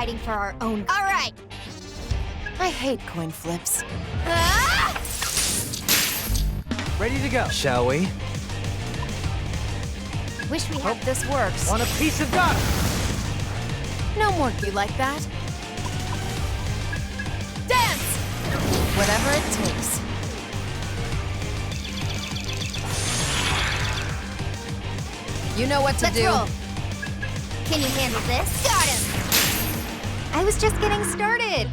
fighting for our own. All right. I hate coin flips. Ah! Ready to go. Shall we? Wish we hope this works. Want a piece of God? No more you like that. Dance! Whatever it takes. You know what to Let's do. roll. Can you handle this? Got him! I was just getting started.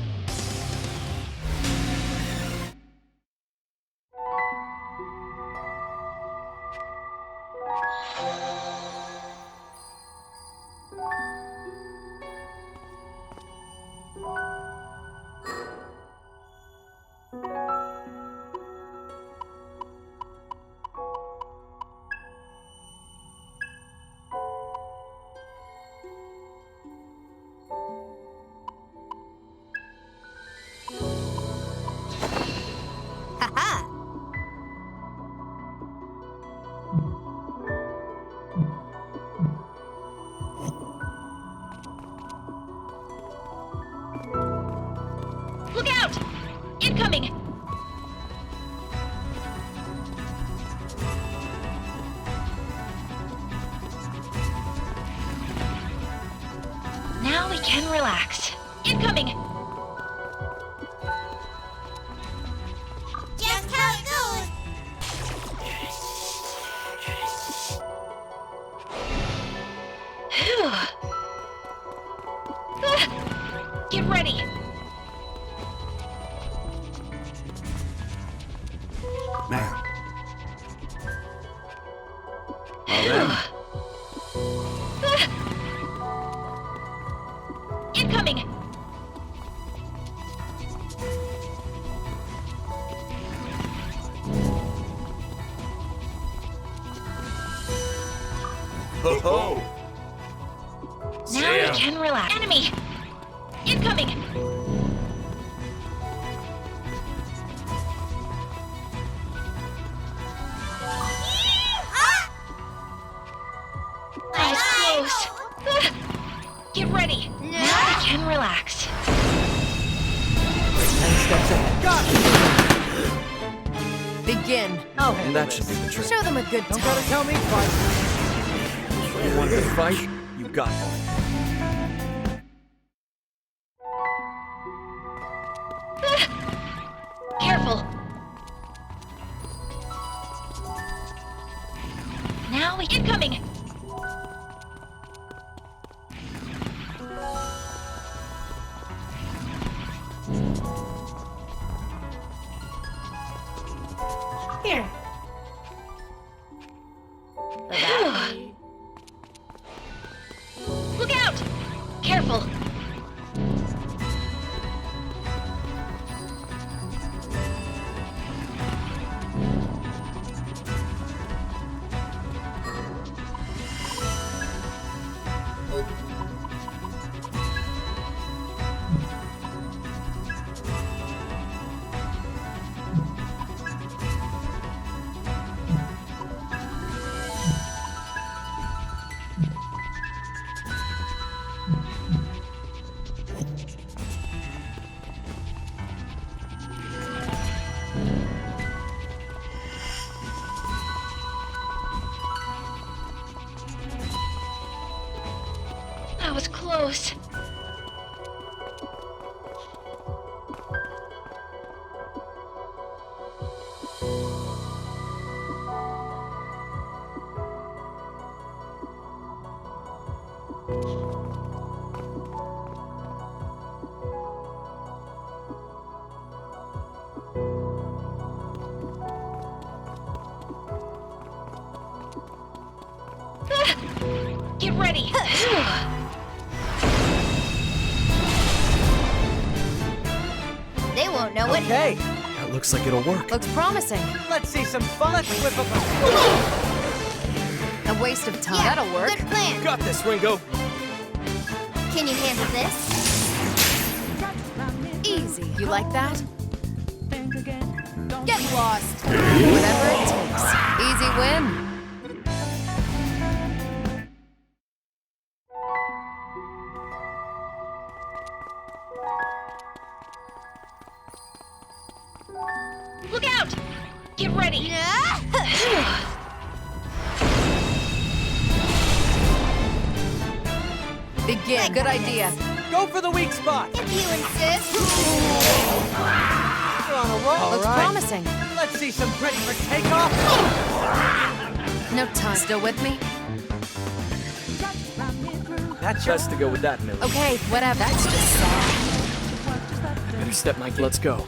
Haha! Look out! Incoming! Now we can relax. Incoming! Just how it goes! Phew. Get ready! Man. Incoming! Ho ho! Now we can relax. Enemy! Incoming! That was close. Get ready. Now we can relax. 10 steps ahead. Got it! Begin. I'll handle That this. should be the trick. Show them a good Don't gotta time. tell me twice. You want to fight? You got one. Careful. Now we incoming. Here. Phew. Look out! Careful. That was close. Get ready. They won't know it. Okay, That looks like it'll work. Looks promising. let's see some fun. Let's whip up a... A waste of time. Yeah, That'll work. Good plan. Got this, Ringo. Can you handle this? Easy. You like that? Get lost. Whatever it takes. Easy win. Get ready. Begin. Like Good this. idea. Go for the weak spot. If you insist. You're on a roll. Looks promising. Let's see some ready for takeoff. No time. Still with me? That's your Best to go with that, Millie. Okay, whatever. That's just sad. Better step my. Let's go.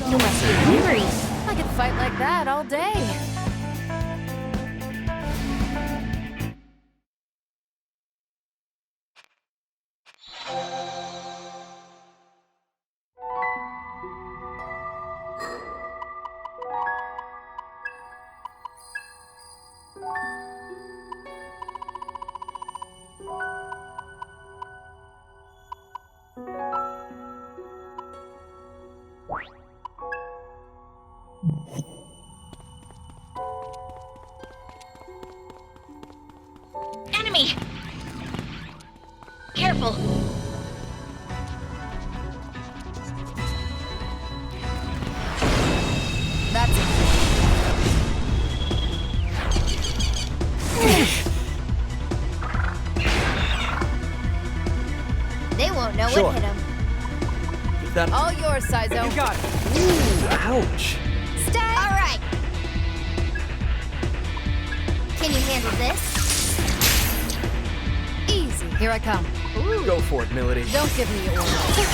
You must be hungry. I could fight like that all day. Enemy! Careful! That's it. They won't know Sure. what hit them. Is that? All yours, Sizo. You got it. Ouch. Stay. All right. Can you handle this? Easy. Here I come. Go for it, Millie. Don't give me your orders.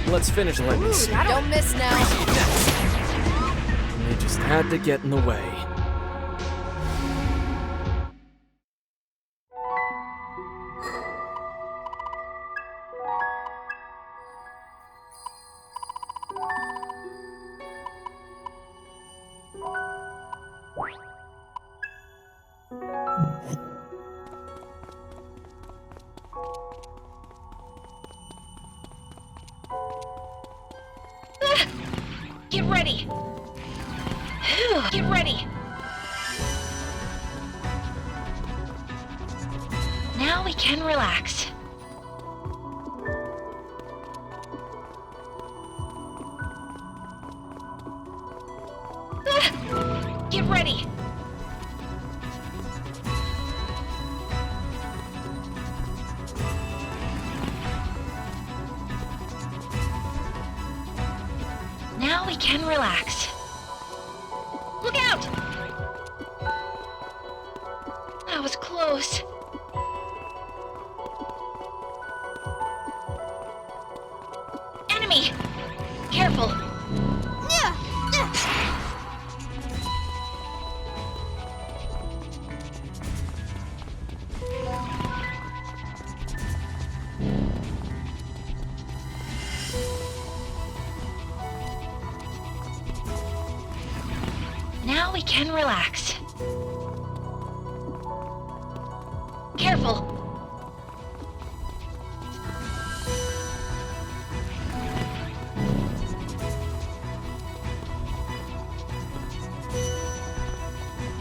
Let's finish. Let me see. Don't miss now. They just had to get in the way. Get ready! Get ready! Now we can relax. Get ready! Now we can relax. Look out! That was close. Enemy! Careful! Now we can relax. Careful!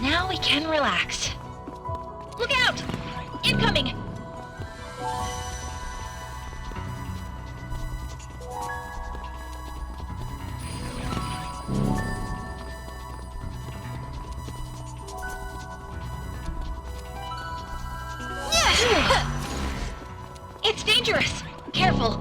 Now we can relax. Look out! Incoming! It's dangerous! Careful!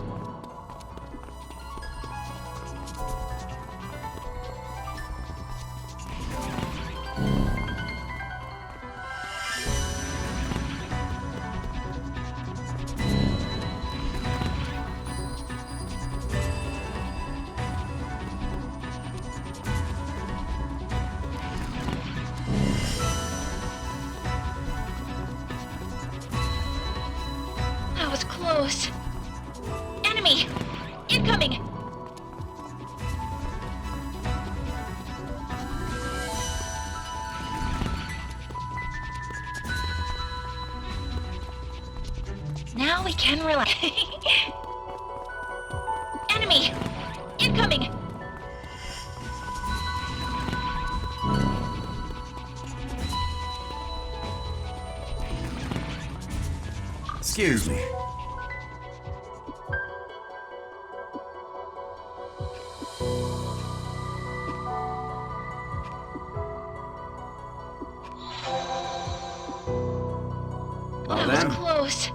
That was close. Enemy! Incoming! Now we can relax. Enemy! Incoming! Excuse me. That was then. close.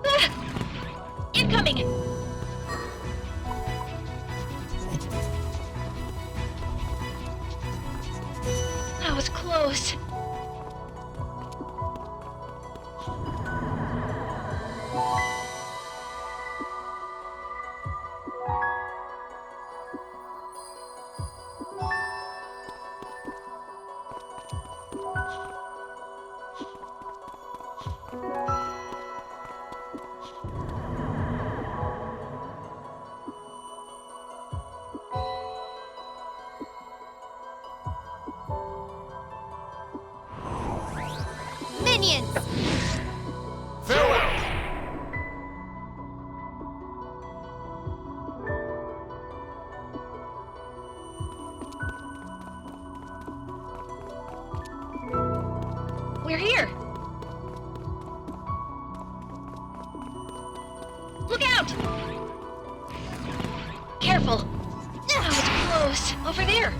Ah! Incoming! That was close. Minions! Farewell! We're here! Look out! Careful! That was close. Over there!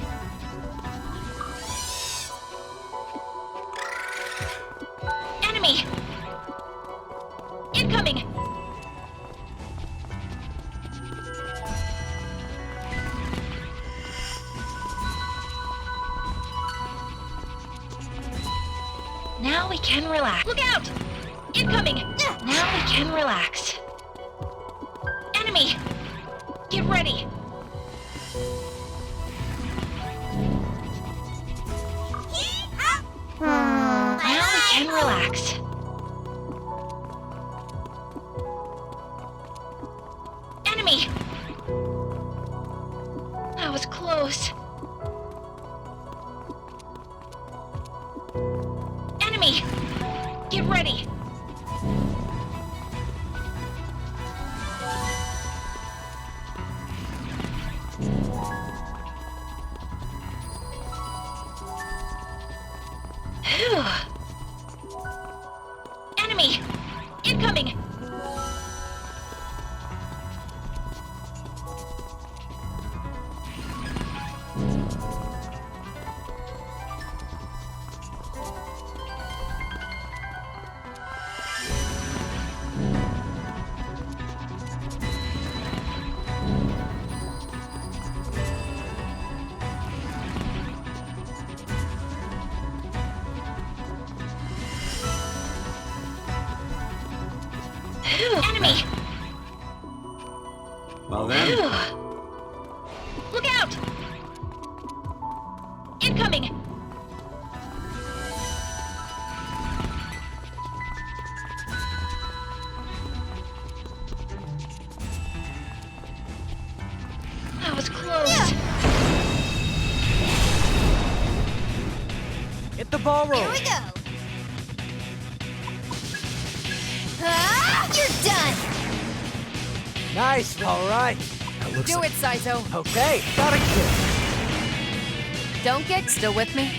Enemy! Incoming! Now we can relax. Look out! Incoming! Now we can relax. Enemy! Get ready! Now we can relax. Enemy! That was close. Enemy! Get ready! Phew. Enemy! Incoming! Phew. Enemy! Well then. Phew. Look out! Incoming! That was close. Get the ball Here rolling. we go! Ah, you're done! Nice, all right. That looks Do like it, Saito. Okay, got a kill. Don't get still with me.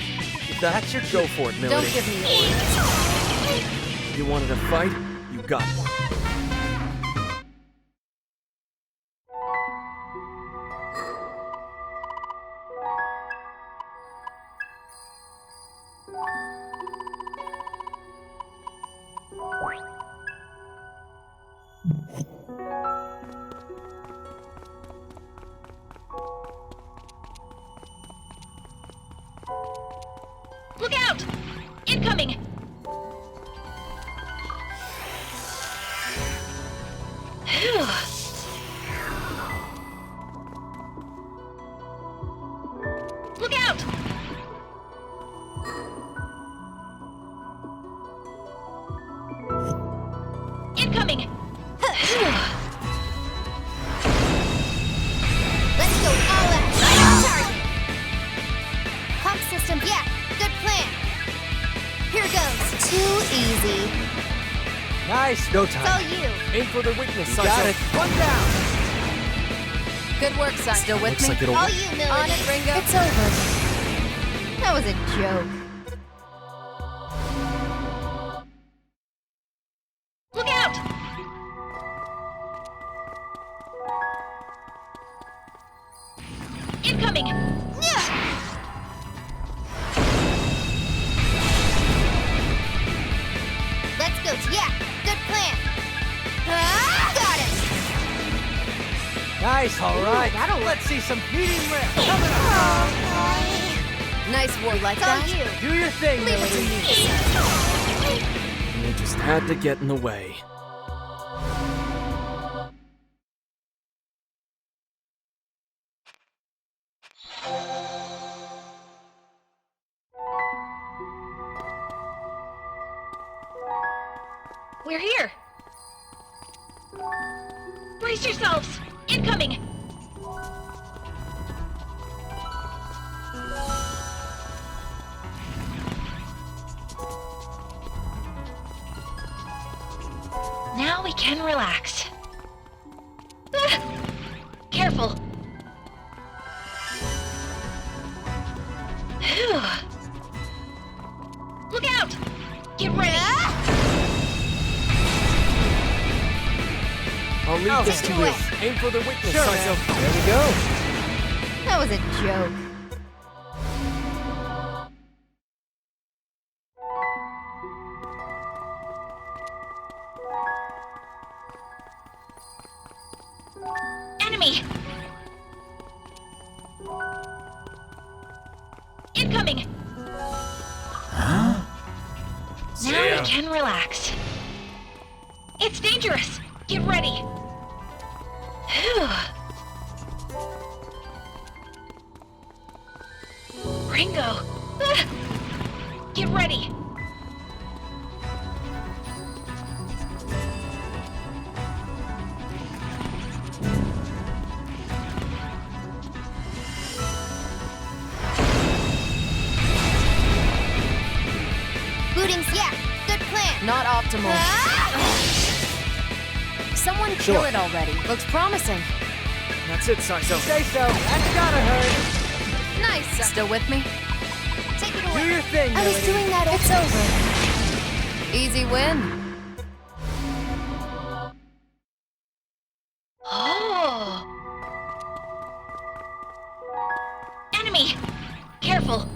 That's your Go for it, Don't Melody. give me orders. You wanted a fight? You got one. Look out! Incoming! Phew. Look out! Incoming! Phew. Let's go all out! Right on target! Pump system, yeah, good plan. Here goes. Too easy. Nice, no It's all time. you. Aim for the weakness, You Saito. got it. One down. Good work, Saito. Still with Looks me? like it'll All work. you, Melody. On it, Ringo. It's over. That was a joke. Look out! Incoming! Let's go. Yeah, good plan. Got it. Nice, all right. Let's see some medium rare. Coming up. Nice work. Like It's all that? you. Do your thing, Leave it to Melody. me. You just had to get in the way. We're here! Brace yourselves! Incoming! Now we can relax. Ah! Careful! Phew. Look out! Get ready! I'll leave this to take it you. away. Aim for the weakness, Sure, Saizo. man. There we go. That was a joke. Enemy! Incoming! Now we can relax. It's dangerous! Get ready! Phew. Ringo! Ah! Get ready! Bootings, yeah, good plan. Not optimal. Someone kill Sure. it already. Looks promising. That's it, Saizo. Say so. That's gotta hurt. Nice. Still with me? Take it Do away. your thing, I was Melody. doing that. It's over. Easy win. Oh! Enemy! Careful!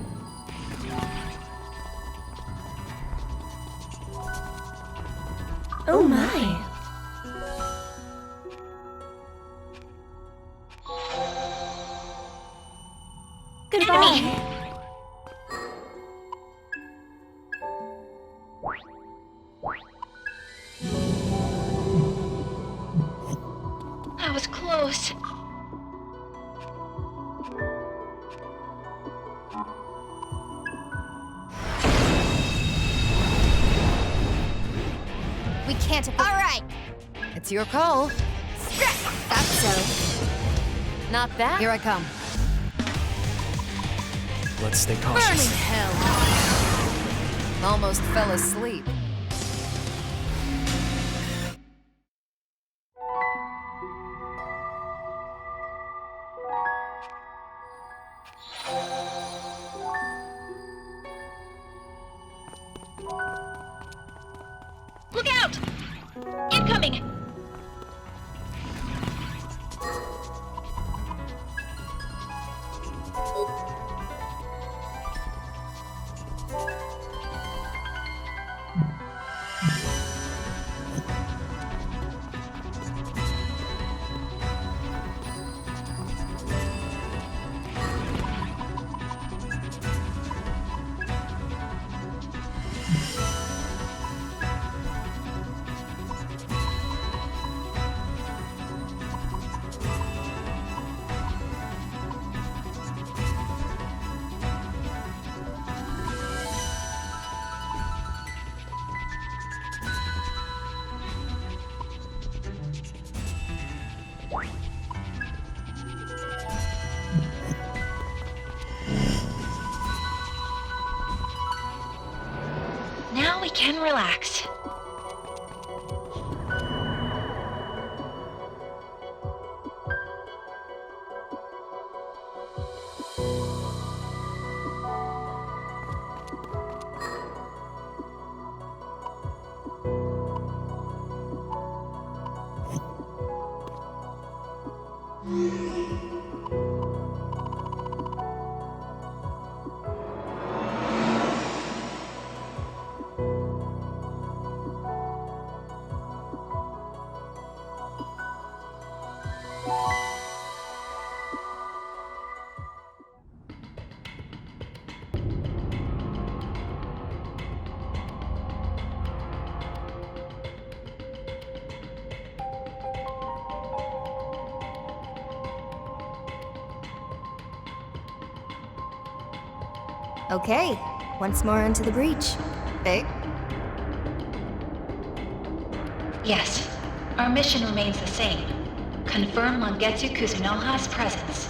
Oh my. Enemy! That was close. We can't. All right. It's your call. That's so. Not bad. Here I come. Let's stay Burning cautious. hell. Almost fell asleep. Look out! Incoming! Now we can relax. Okay, once more into the breach. Eh? Yes, our mission remains the same. Confirm Mangetsu Kuzunoha's presence.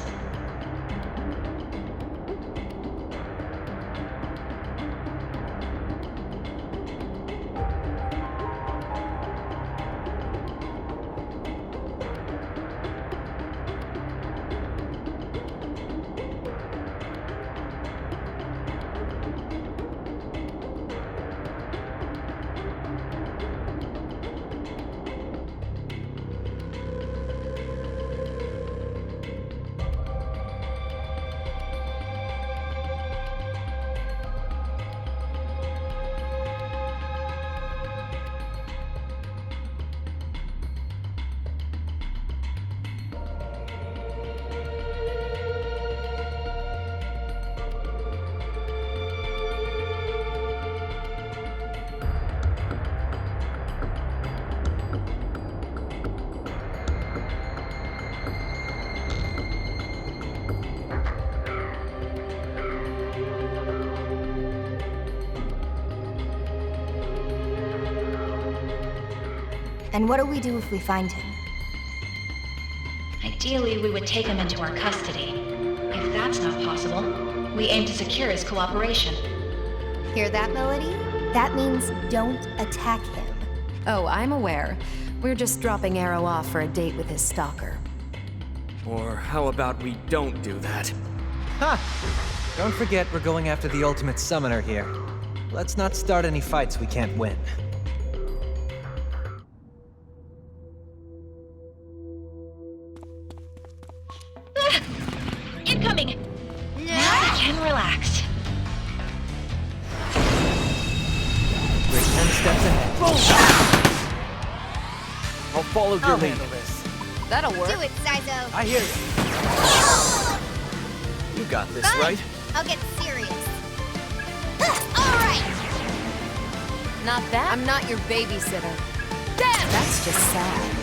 And what do we do if we find him? Ideally, we would take him into our custody. If that's not possible, we aim to secure his cooperation. Hear that, Melody? That means don't attack him. Oh, I'm aware. We're just dropping Arrow off for a date with his stalker. Or how about we don't do that? Ha! Don't forget we're going after the ultimate summoner here. Let's not start any fights we can't win. Incoming! Now we can relax. We're 10 steps ahead. I'll follow your I'll lead. handle this. That'll work. Do it, Saizo. I hear you. You got this, Fine. right? I'll get serious. All right. Not that. I'm not your babysitter. Damn! That's just sad.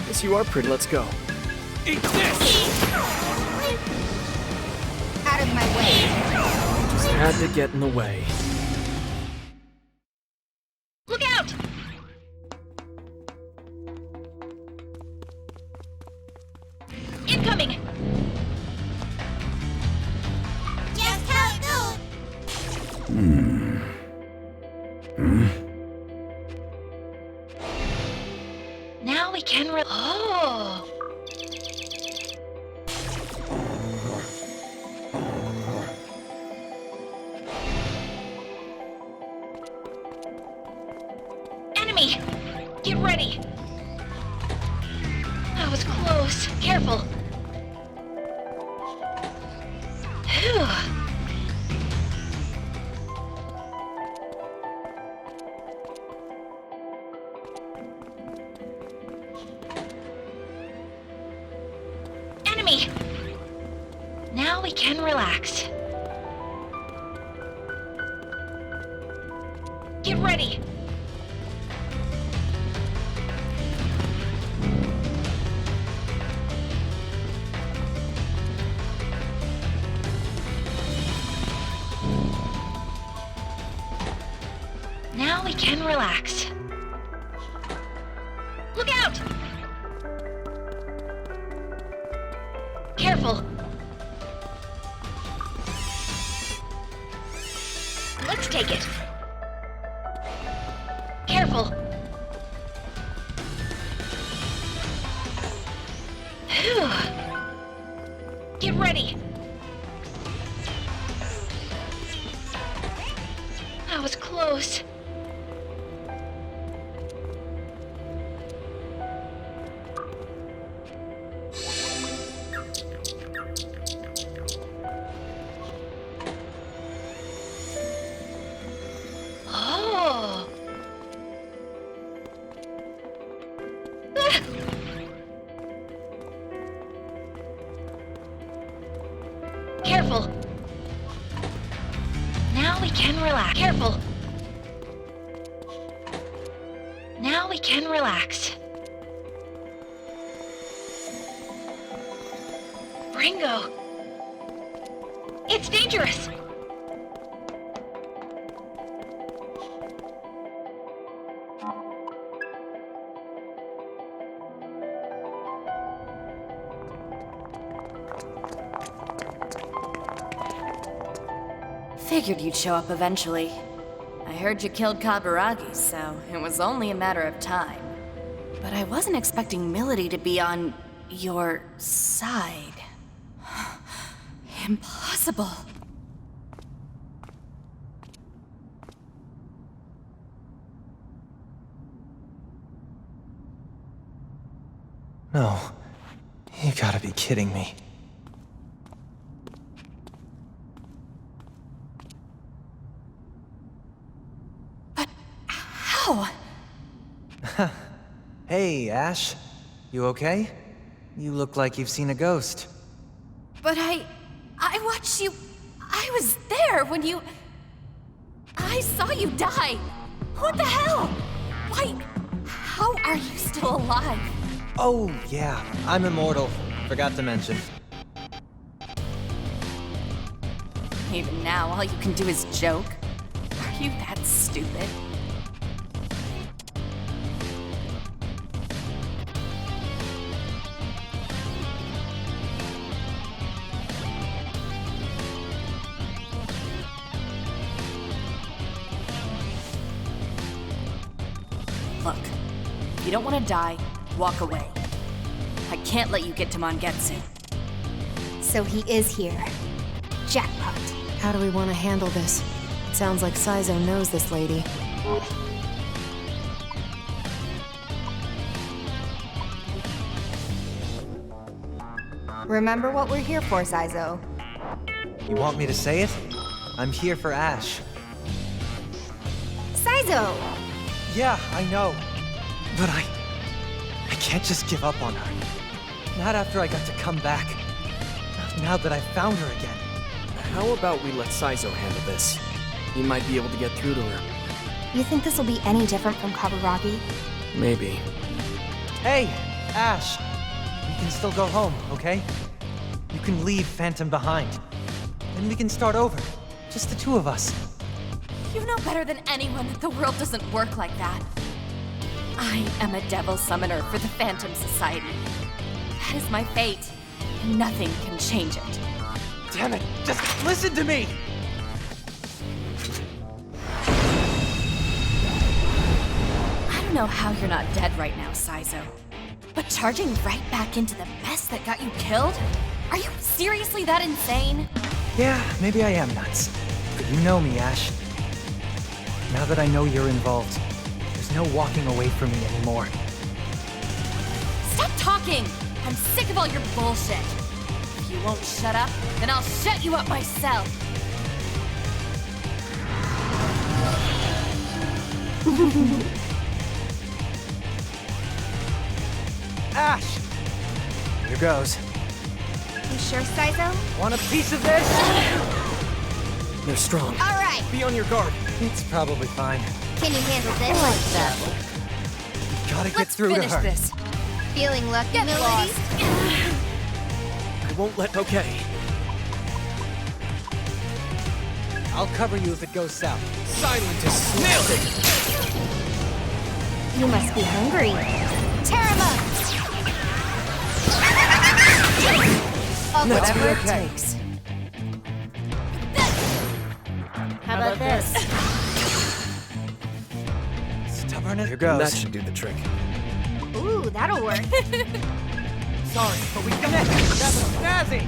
Yes, you are pretty. Let's go. Eat this! Out of my way. Just had to get in the way. Look out! Incoming! Just how it goes. Now we can Oh! Enemy! Get ready! That was close. Careful. Phew. Enemy! Now we can relax. Get ready! Now we can relax. Look out! Careful. Let's take it. Careful. Phew. Get ready. That was close. Oh. Careful. Now we can relax. Careful. Now we can relax. Ringo! It's dangerous! Figured you'd show up eventually. I heard you killed Kaburagi, so it was only a matter of time. But I wasn't expecting Milady to be on your side. Impossible. No. You gotta be kidding me. How? Hey, Ash. You okay? You look like you've seen a ghost. But I watched you. I was there when you. I saw you die. What the hell? Why? How are you still alive? Oh, yeah. I'm immortal. Forgot to mention. Even now, all you can do is joke. Are you that stupid? Look, if you don't want to die, walk away. I can't let you get to Mangetsu. So he is here. Jackpot. How do we want to handle this? It sounds like Saizo knows this lady. Remember what we're here for, Saizo. You want me to say it? I'm here for Ash. Saizo! Yeah, I know. But I can't just give up on her. Not after I got to come back. Now that I found her again. How about we let Saizo handle this? He might be able to get through to her. You think this will be any different from Kaburagi? Maybe. Hey, Ash. We can still go home, okay? You can leave Phantom behind. Then we can start over. Just the two of us. You know better than anyone that the world doesn't work like that. I am a devil summoner for the Phantom Society. That is my fate, and nothing can change it. Damn it! Just listen to me! I don't know how you're not dead right now, Saizo. But charging right back into the mess that got you killed? Are you seriously that insane? Yeah, maybe I am nuts. But you know me, Ash. Now that I know you're involved, there's no walking away from me anymore. Stop talking! I'm sick of all your bullshit. If you won't shut up, then I'll shut you up myself. Ash! Here goes. You sure, Saizo? Want a piece of this? They're strong. All right. Be on your guard. It's probably fine. Can you handle this? Gotta get Let's through to finish her. this. Feeling lucky, Get Milady? lost. I won't let. Okay. I'll cover you if it goes south. Scientist nailed it. You must be hungry. Tear him up! Oh, Let's whatever be it okay. takes. How about this? Stubborn as here goes. That should do the trick. Ooh, that'll work. Sorry, but we connect. That's snazzy.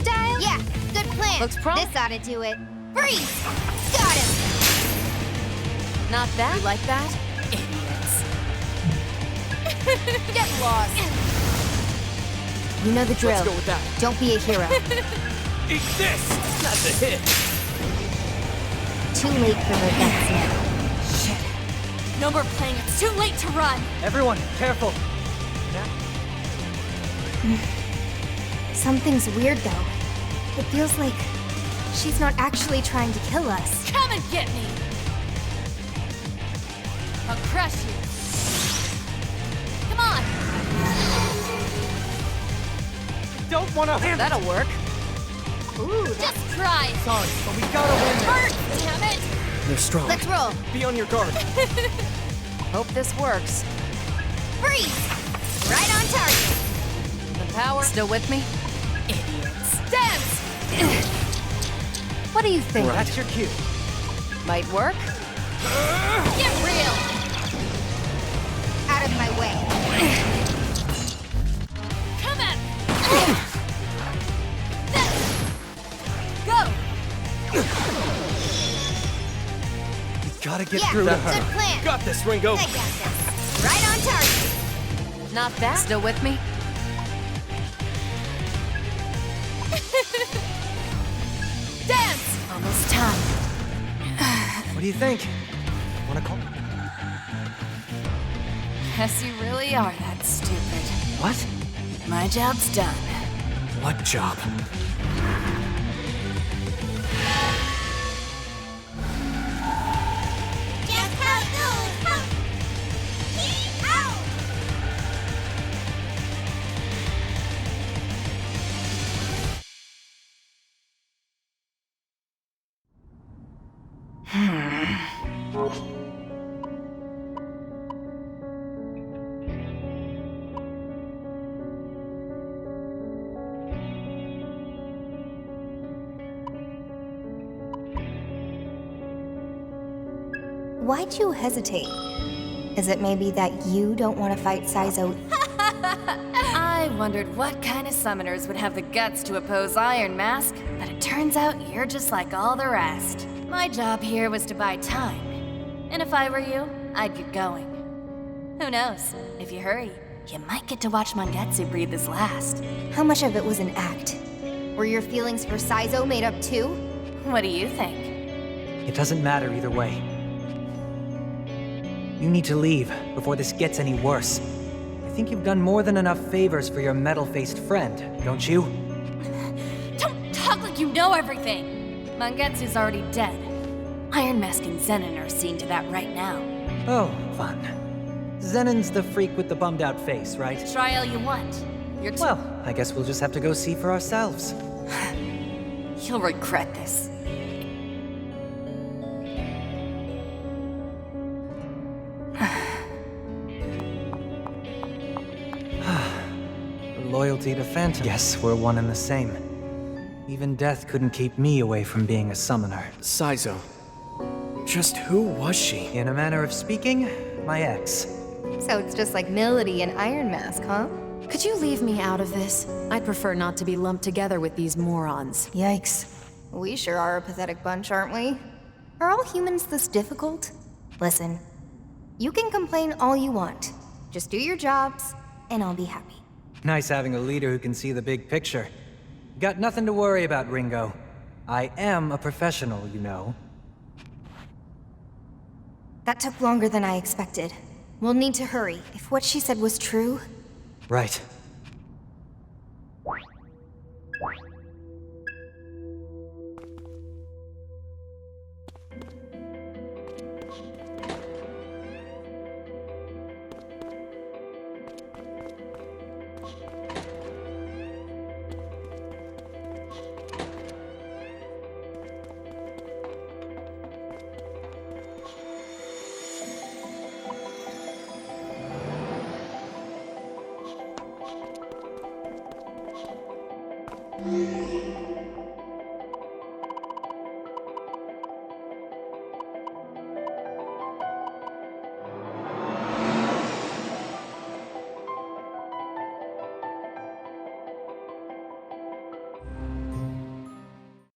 Style? Yeah, good plan. Looks prom- This ought to do it. Freeze! Got him! Not bad. You like that? Idiots. Get lost. You know the drill. Let's go with that. Don't be a hero. Eat this. That's a hit. Too late for revenge now. Shit. No more playing. It's too late to run. Everyone, careful. Something's weird though. It feels like she's not actually trying to kill us. Come and get me! I'll crush you. Come on! Don't want to handle. That'll work. Ooh, just try it. Sorry, but we gotta win this. Hurt! Damn it! They're strong. Let's roll. Be on your guard. Hope this works. Freeze! Right on target. The power. Still with me? Idiots. Dance! What do you think? That's your cue. Might work? Get real! Out of my way. Come at Go! You gotta get Yeah, through to good her. plan. Got this, Ringo. I got this. Right on target. Not bad. Still with me? Dance! Almost time. What do you think? Wanna call? Guess you really are that stupid. What? My job's done. What job? Just how it goes. Ow! Why'd you hesitate? Is it maybe that you don't want to fight Saizo? I wondered what kind of summoners would have the guts to oppose Iron Mask, but it turns out you're just like all the rest. My job here was to buy time. And if I were you, I'd get going. Who knows? If you hurry, you might get to watch Mangetsu breathe his last. How much of it was an act? Were your feelings for Saizo made up too? What do you think? It doesn't matter either way. You need to leave before this gets any worse. I think you've done more than enough favors for your metal-faced friend, don't you? Don't talk like you know everything! Mangetsu's already dead. Iron Mask and Zenin are seeing to that right now. Oh, fun. Zenin's the freak with the bummed-out face, right? Try all you want. You're too- Well, I guess we'll just have to go see for ourselves. You'll regret this. Loyalty to Phantom. Yes, we're one and the same. Even death couldn't keep me away from being a summoner. Saizo. Just who was she? In a manner of speaking, my ex. So it's just like Melody and Iron Mask, huh? Could you leave me out of this? I'd prefer not to be lumped together with these morons. Yikes. We sure are a pathetic bunch, aren't we? Are all humans this difficult? Listen, you can complain all you want. Just do your jobs, and I'll be happy. Nice having a leader who can see the big picture. Got nothing to worry about, Ringo. I am a professional, you know. That took longer than I expected. We'll need to hurry. If what she said was true... Right.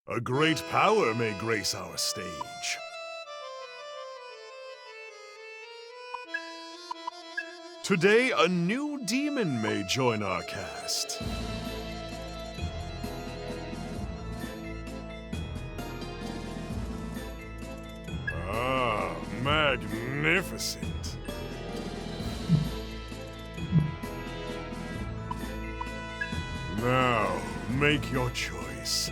A great power may grace our stage. Today, a new demon may join our cast. Ah, magnificent. Now, make your choice.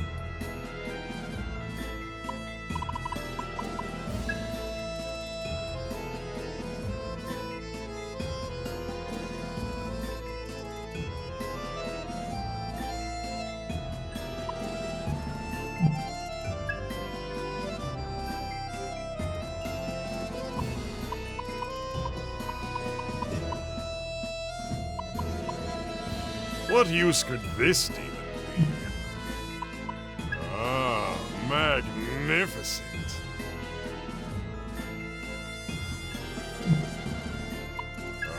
What use could this demon be? Ah, magnificent.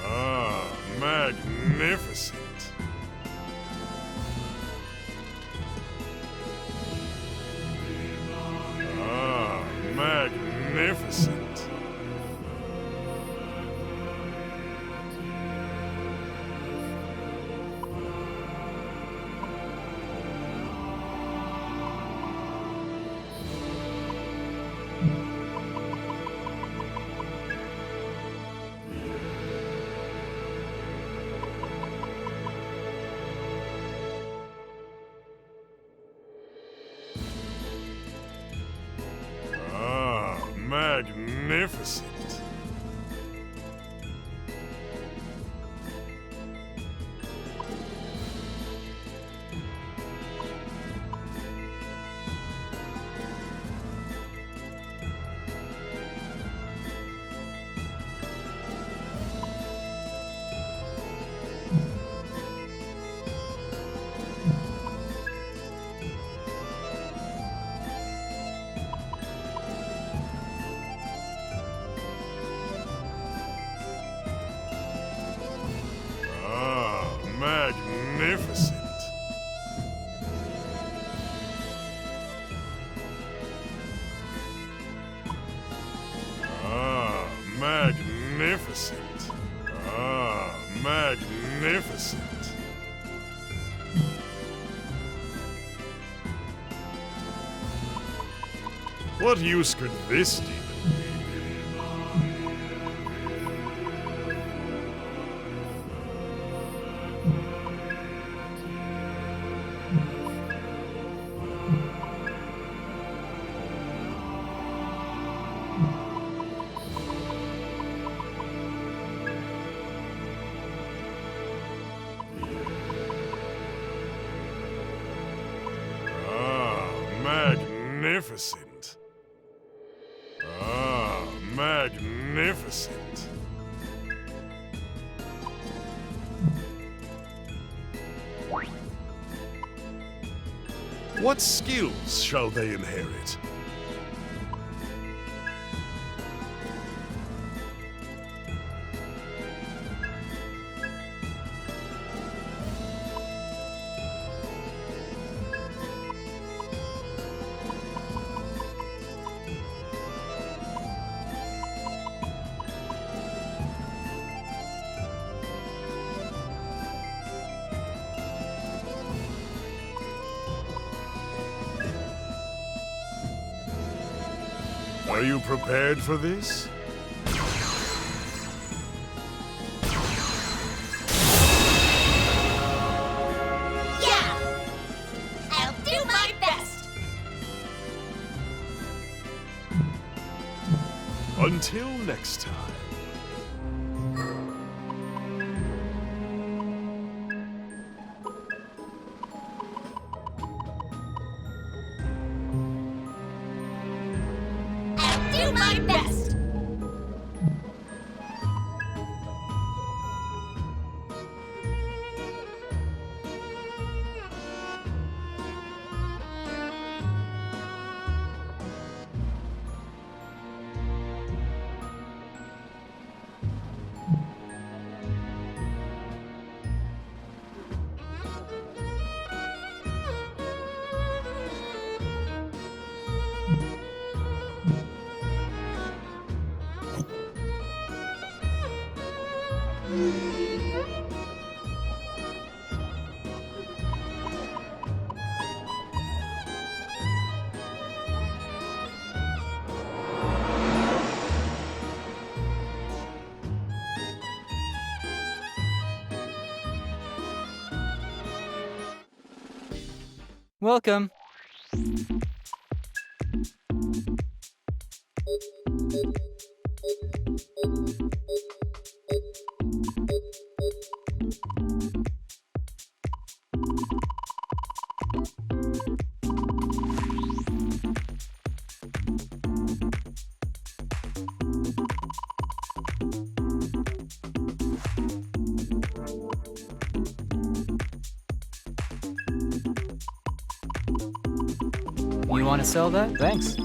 Ah, magnificent. Ah, magnificent. Magnificent. Magnificent. Ah, magnificent. Ah, magnificent. What use could this demon magnificent. Ah, magnificent. What skills shall they inherit? Are you prepared for this? Yeah! I'll do my best! Until next time. Do my best! Welcome. You want to sell that? Thanks.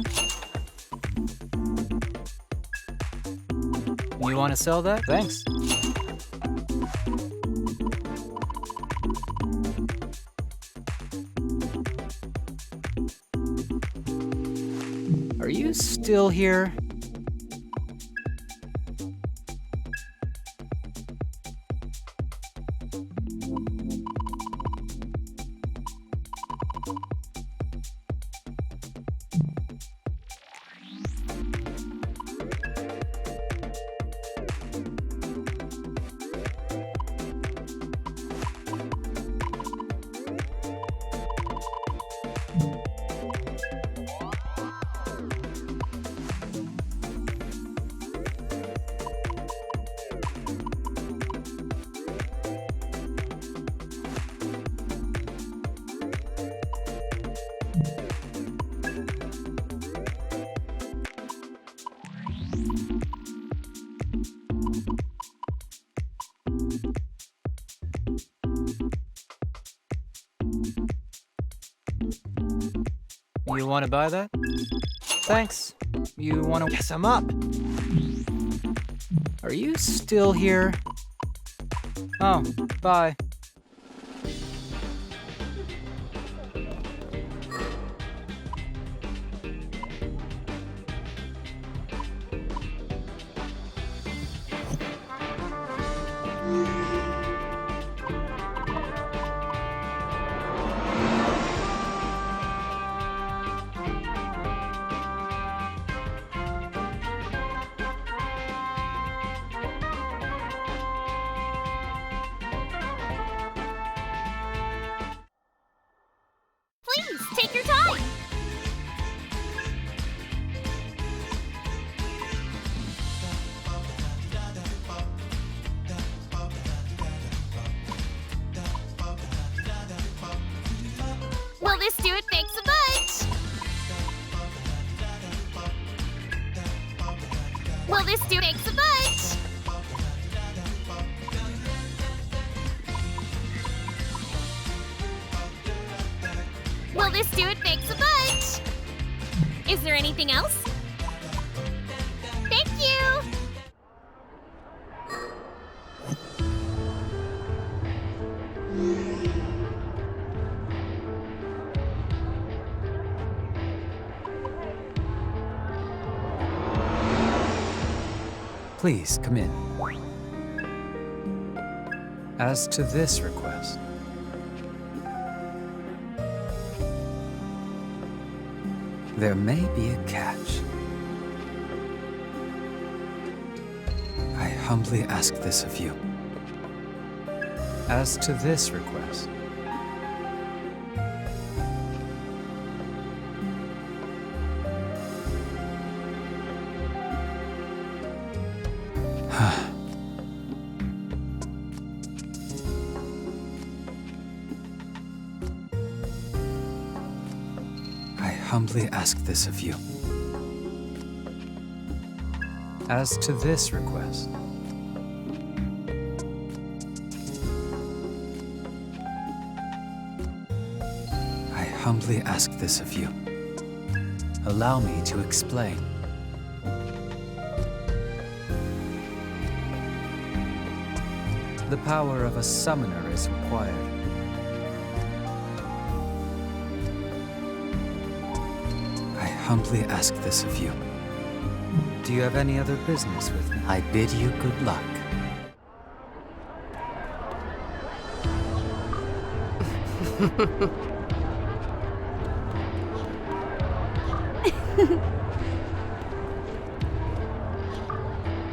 You want to sell that? Thanks. Are you still here? You want to buy that? Thanks. You want to... Yes, I'm up. Are you still here? Oh, bye. Please, take your time. Will this do it makes a bunch? Will this do makes a bunch? Will this do it makes a bunch? Is there anything else? Thank you! Please, come in. As to this request, there may be a catch. I humbly ask this of you. As to this request, humbly ask this of you. As to this request, I humbly ask this of you. Allow me to explain. The power of a summoner is required. I humbly ask this of you. Do you have any other business with me? I bid you good luck.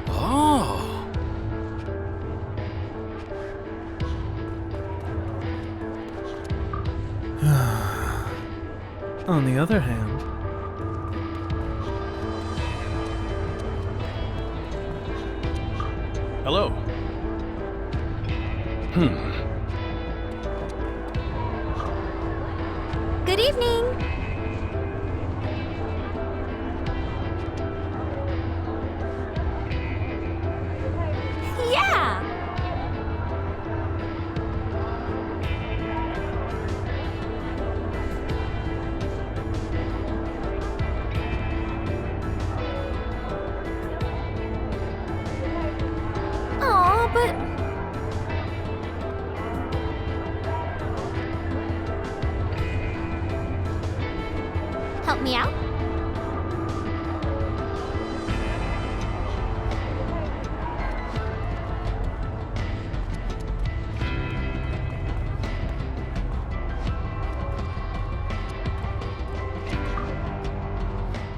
Oh! On the other hand, Hello. Good evening. Yeah. Help me out?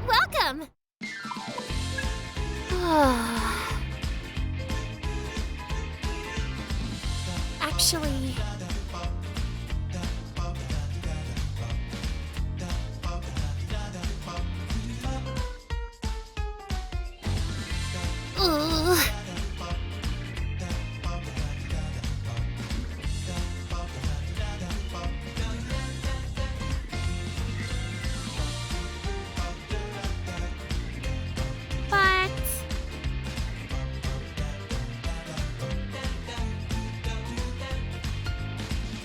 Welcome! Actually... Ugh. But...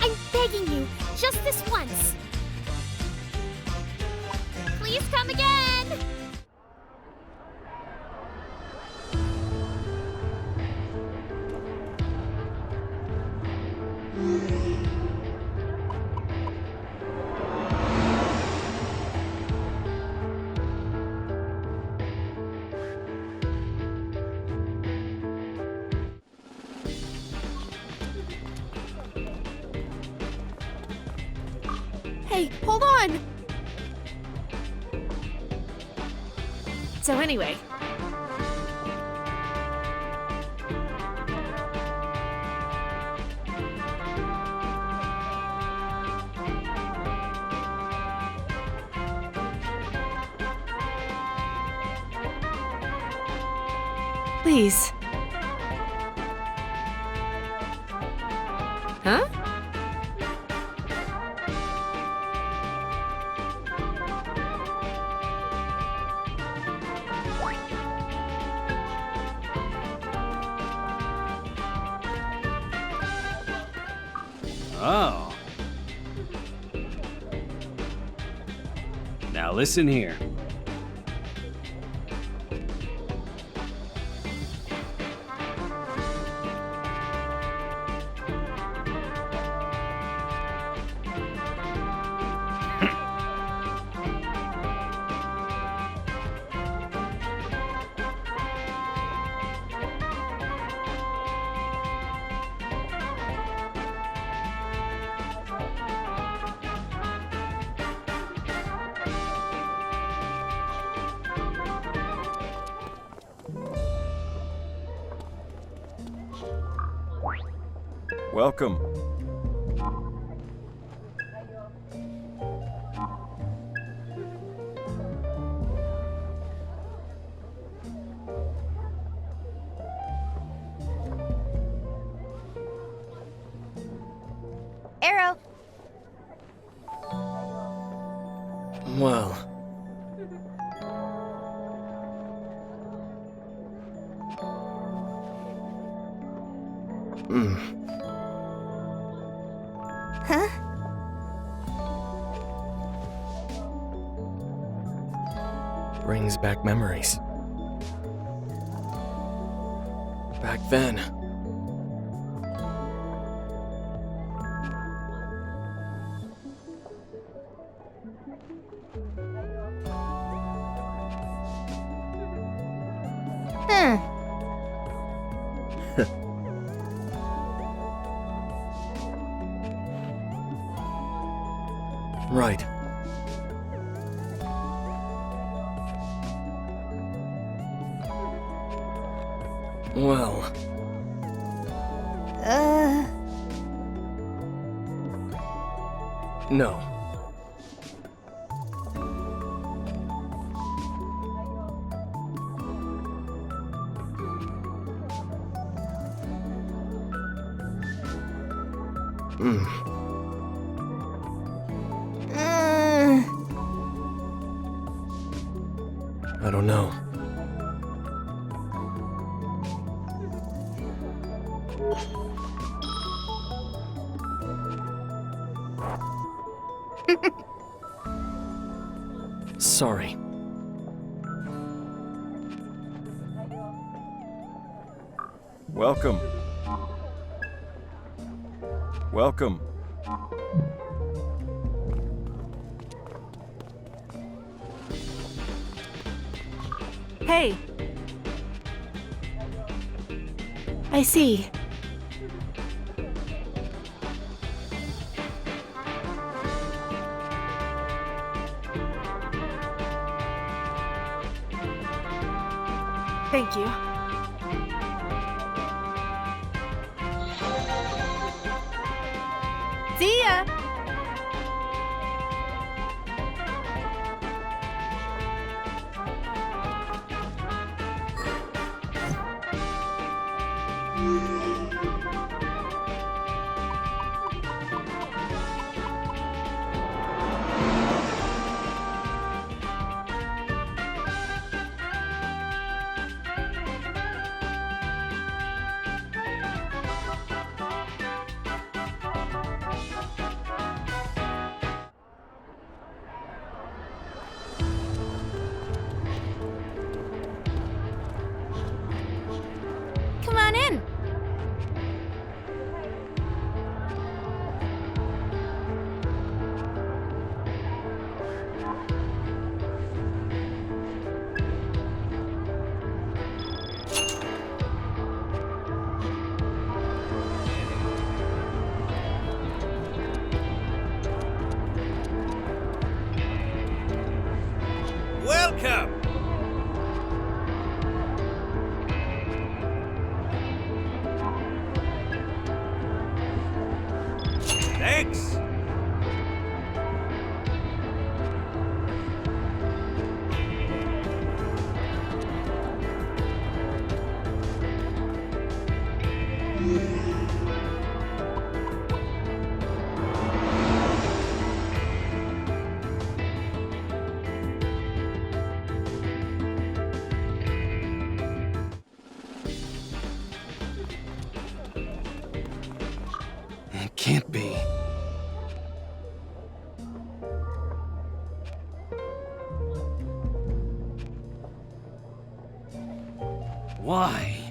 I'm begging you, just this once. Please come again! Hey, hold on! So anyway... Please. Huh? Oh. Now listen here. Welcome. Arrow! Well. Huh? Brings back memories. Back then. Right. Well. No. I don't know. Sorry. Welcome. Welcome. Hey. I see. Thank you. See ya! Come on in. Welcome! Thanks! It can't be. Why?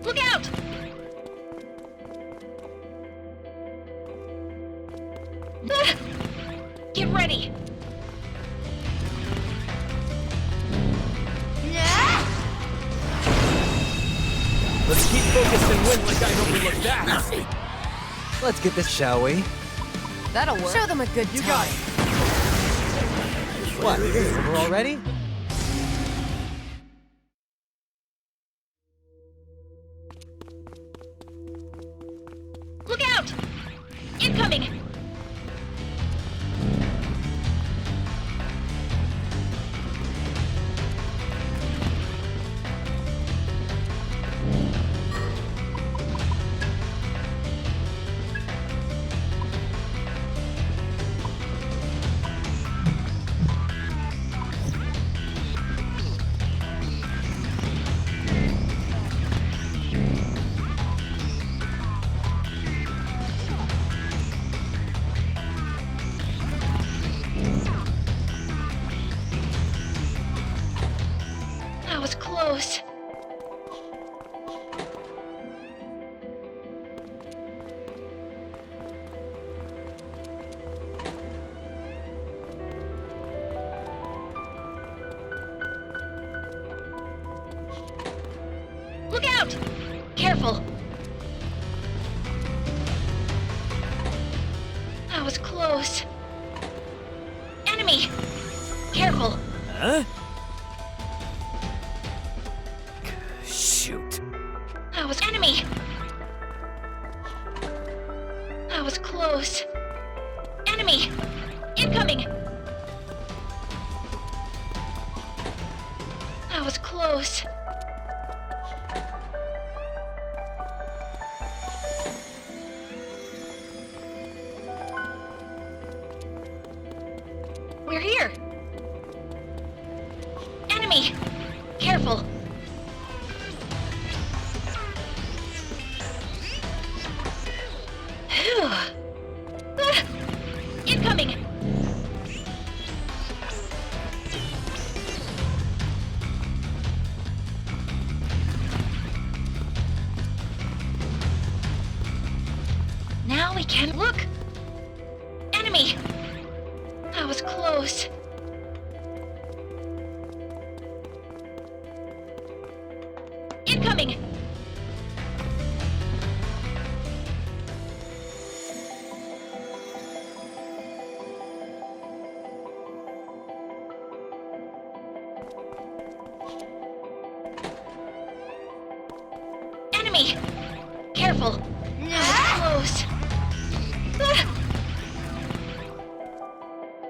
Look out! Get ready! Let's keep focused and win like I don't look back. Let's get this, shall we? That'll work. Show them a good time. You got it. What? Over already? Look out! Incoming! That was close. Look out! Careful! That was close. Enemy! Careful! Huh? close. Enemy! Incoming! That was close. We're here! Enemy! Careful! Phew. Ah! Incoming! Now we can look! Enemy! That was close. Incoming! Enemy! Careful! That was close. Ah!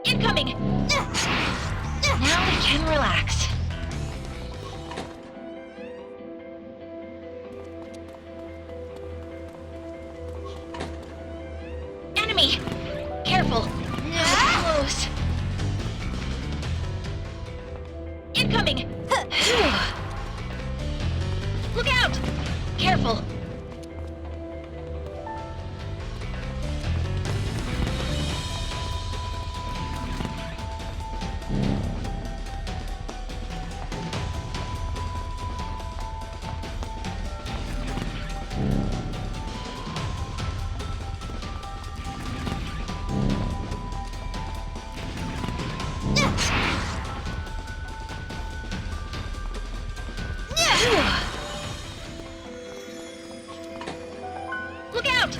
Incoming! Now we can relax. Enemy! Careful! That was close. Incoming! Phew. Look out! Careful! Look out!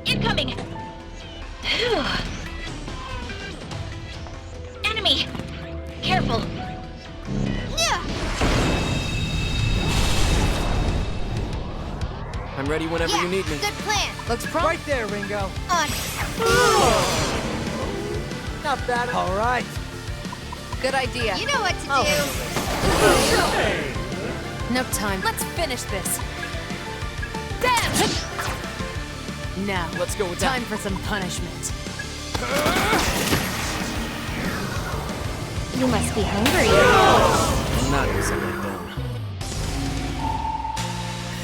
Incoming! Phew. Enemy! Careful! I'm ready whenever Yeah, you need me. good plan. Looks prom- Right there, Ringo. On it. Not bad. All right. Good idea. You know what to Oh. do. No time. Let's finish this. Damn! Now, Let's go with that. time for some punishment. You must be hungry. I'm not easy like them.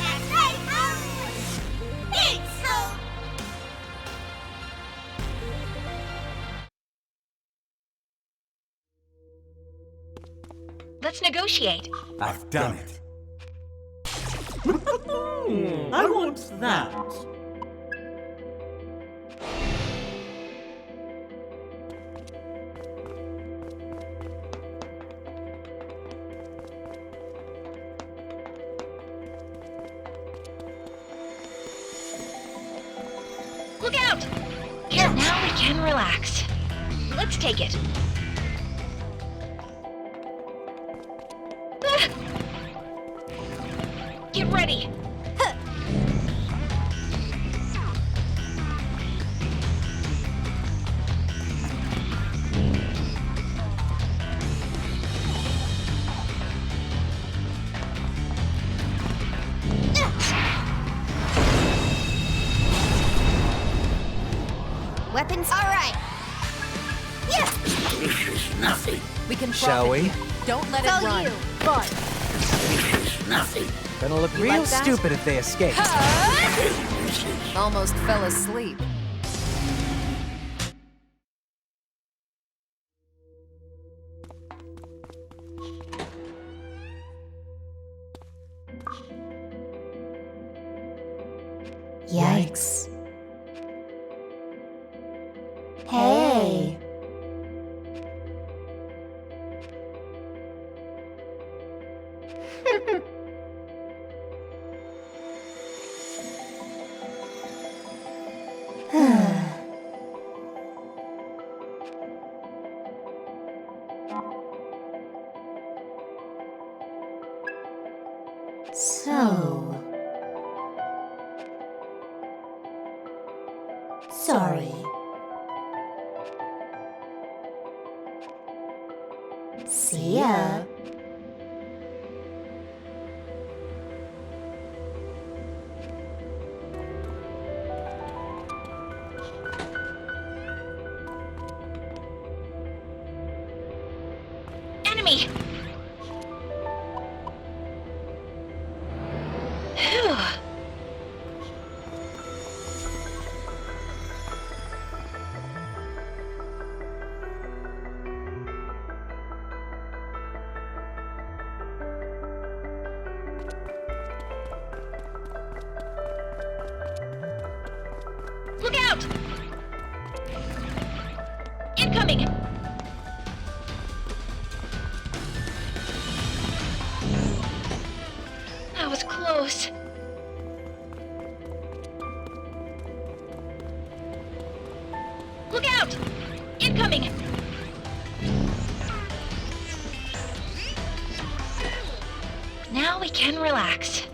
That's right, Thanks, so. Let's negotiate. I've done it. I want that. Look out! Here, now we can relax. Let's take it. Ah! Get ready! Weapons, all right. Yeah. This is nothing. We can Shall profit we? here. Don't let It's it all run. you. But This is nothing. Gonna look You real like that? stupid if they escape. This is almost fell asleep. Yikes. Hey. So, Sorry. See ya. Enemy! Phew. Look out! Incoming! That was close. Look out! Incoming! Now we can relax.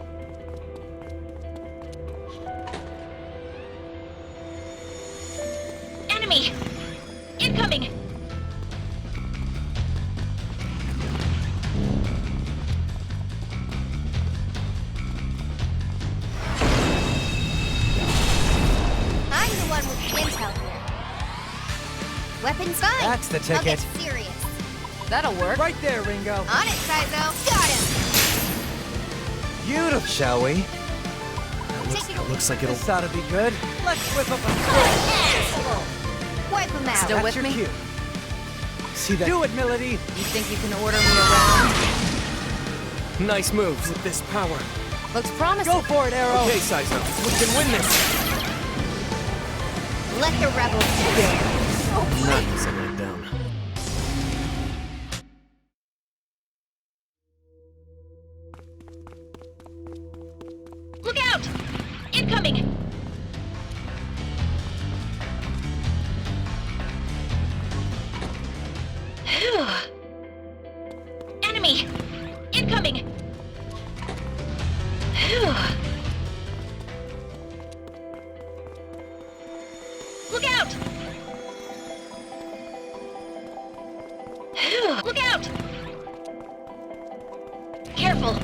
Enemy! Incoming! I'm the one with the intel here. Weapons fine. That's the I'll get ticket. serious. That'll work. Right there, Ringo. On it, Saizo. Got him. Beautiful, shall we? That looks like it'll... This ought to be good. Let's whip up a... Wipe him out. Still That's with your me? cue. See that? Do it, Milady. You think you can order me around? Nice moves with this power. Looks promising. Go for it, Arrow. Okay, Saizo, we can win this. Let the rebels begin. Nice, I went down. Look out! Incoming! Phew. Enemy! Incoming! Phew. Look out! Phew. Look out! Careful!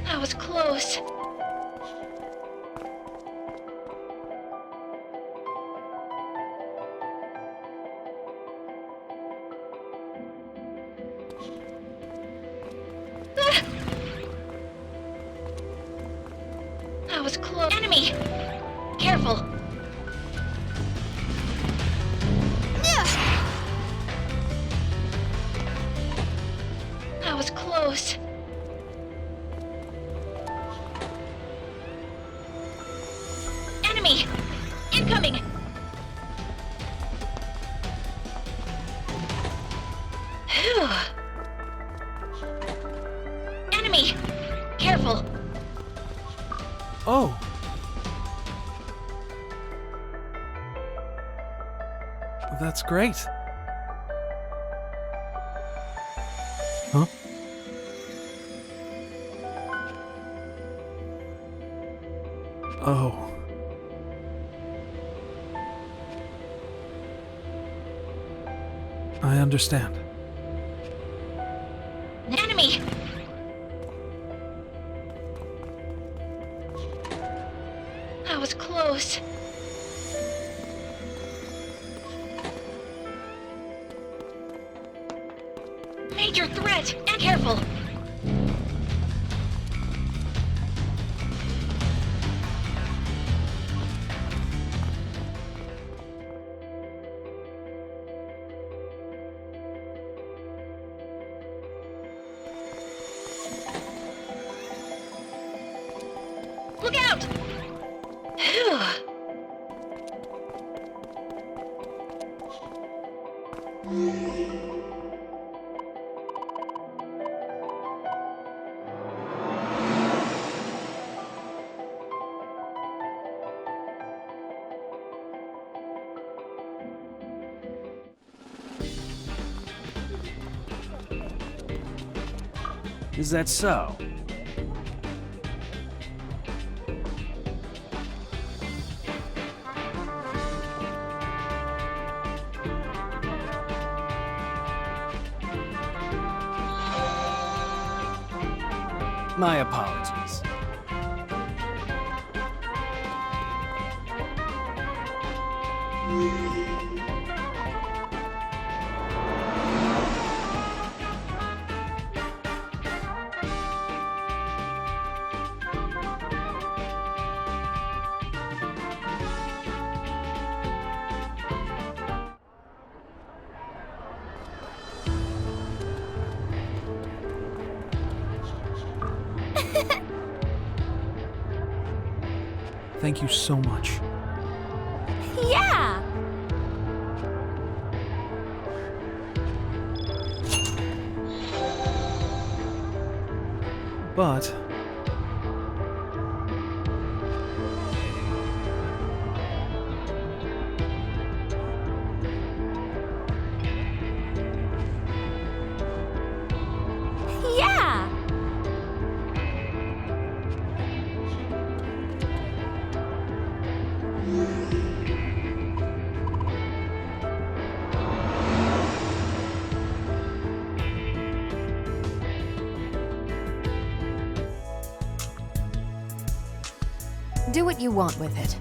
That was close. Ah! That was close. Enemy! Careful! That was close. Enemy! Incoming! Phew. Enemy! Careful! Oh. That's great. Huh? Oh. I understand. Enemy! That was close. Major threat! And careful! Look out! Phew. Is that so? My apologies. Thank you so much. Yeah! But Yeah! Do what you want with it.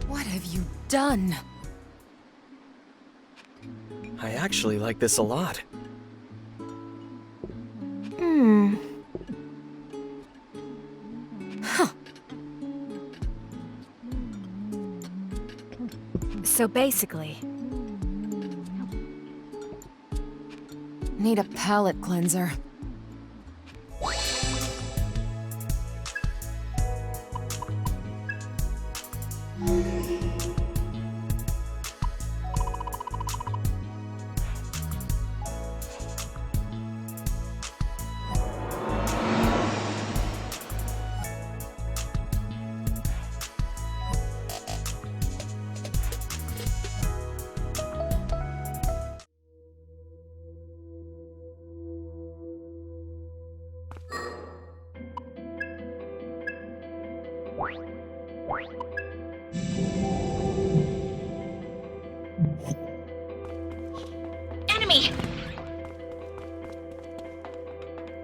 What have you done? I actually like this a lot. So basically, Need a palate cleanser. Enemy!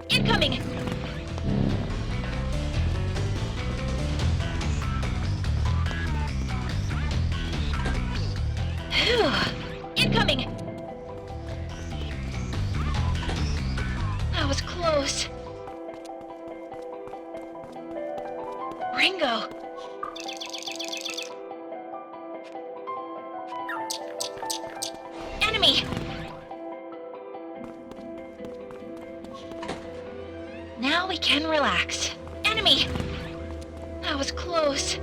Incoming! Phew. Incoming! That was close. Ringo! Enemy! Now we can relax. Enemy! That was close.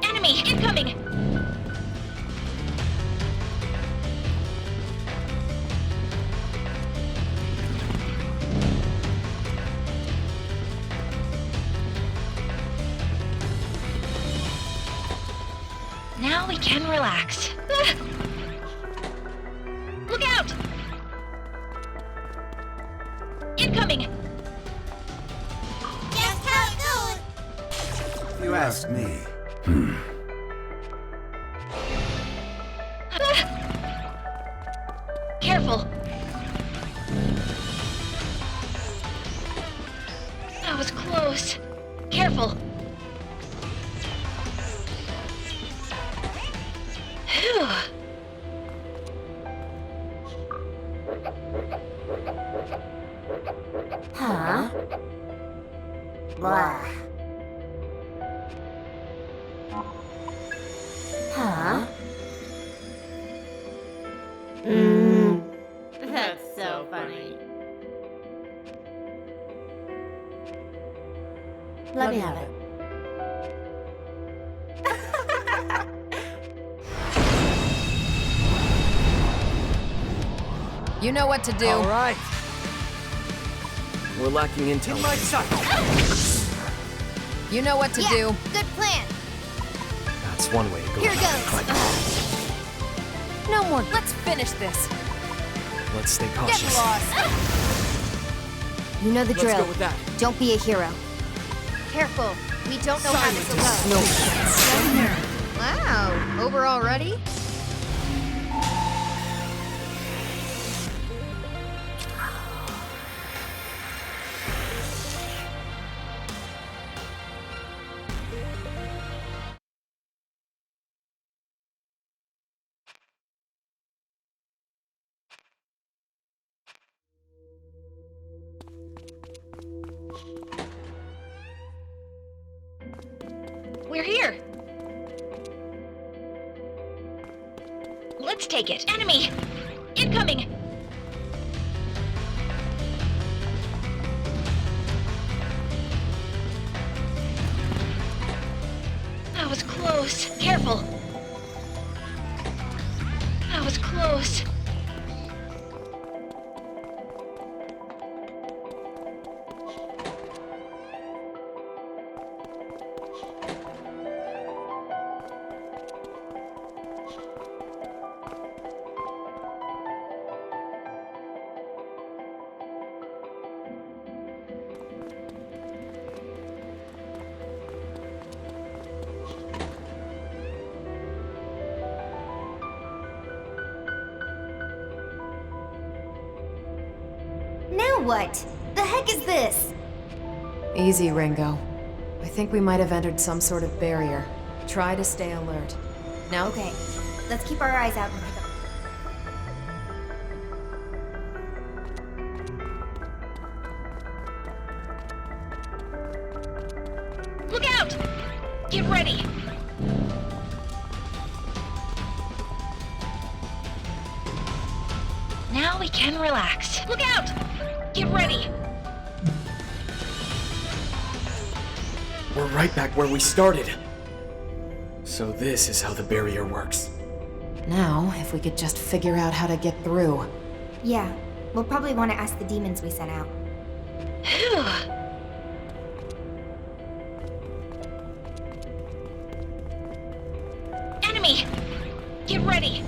Enemy! Incoming! Now we can relax. Ah! Look out! Incoming! Just how it goes. If you ask me. Ah! Careful! That was close. Careful! Phew. Huh? Blah. Huh? That's so funny. Let me have it. You know what to do. All right. We're lacking intel. In my sight. You know what to Yeah, do. good plan. That's one way to go. Here goes. No more. Let's finish this. Let's stay Get cautious. lost. You know the Let's drill. go with that. Don't be a hero. Careful. We don't know how this will go. No. Wow, over already? We're here. Let's take it. Enemy! Incoming! That was close. Careful. That was close. Now what? The heck is this? Easy, Ringo. I think we might have entered some sort of barrier. Try to stay alert. Now, Okay, let's keep our eyes out and pick up. Look out! Get ready! Now we can relax. Look out! Get ready! We're right back where we started. So this is how the barrier works. now, if we could just figure out how to get through. Yeah, we'll probably want to ask the demons we sent out. Phew. Enemy! Get ready!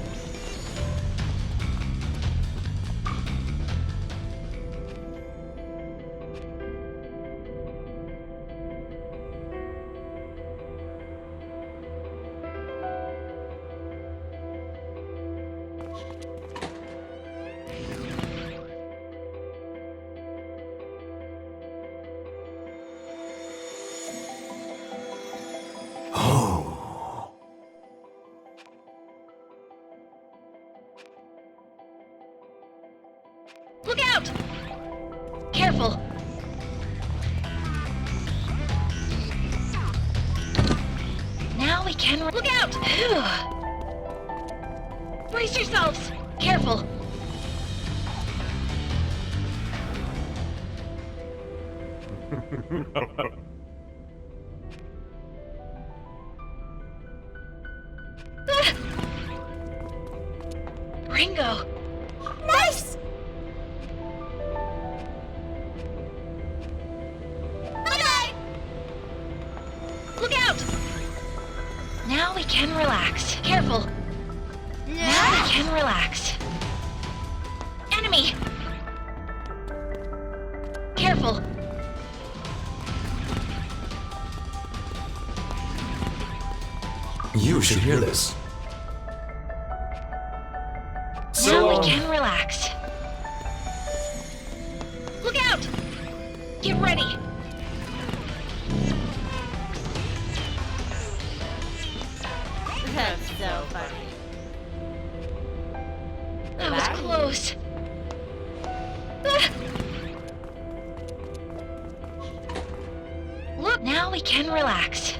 Look out! Careful! Now we can look out! Phew. Brace yourselves! Careful! Ah! Ringo! Nice! Bye-bye! Look out! Now we can relax. Careful. Now we can relax. Enemy! Careful. You should hear this. Now we can relax. Look out! Get ready. That's so funny. That was close. Ah! Look, now we can relax.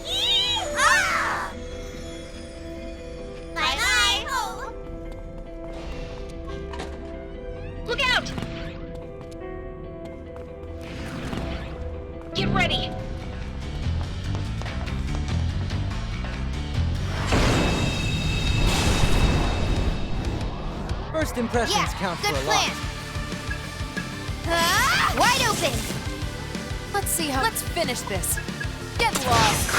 Yee-haw! Bye-bye! Oh. Look out! Get ready! First impressions Yeah, count for good a plan. lot. Wide open! Let's finish this. Get lost.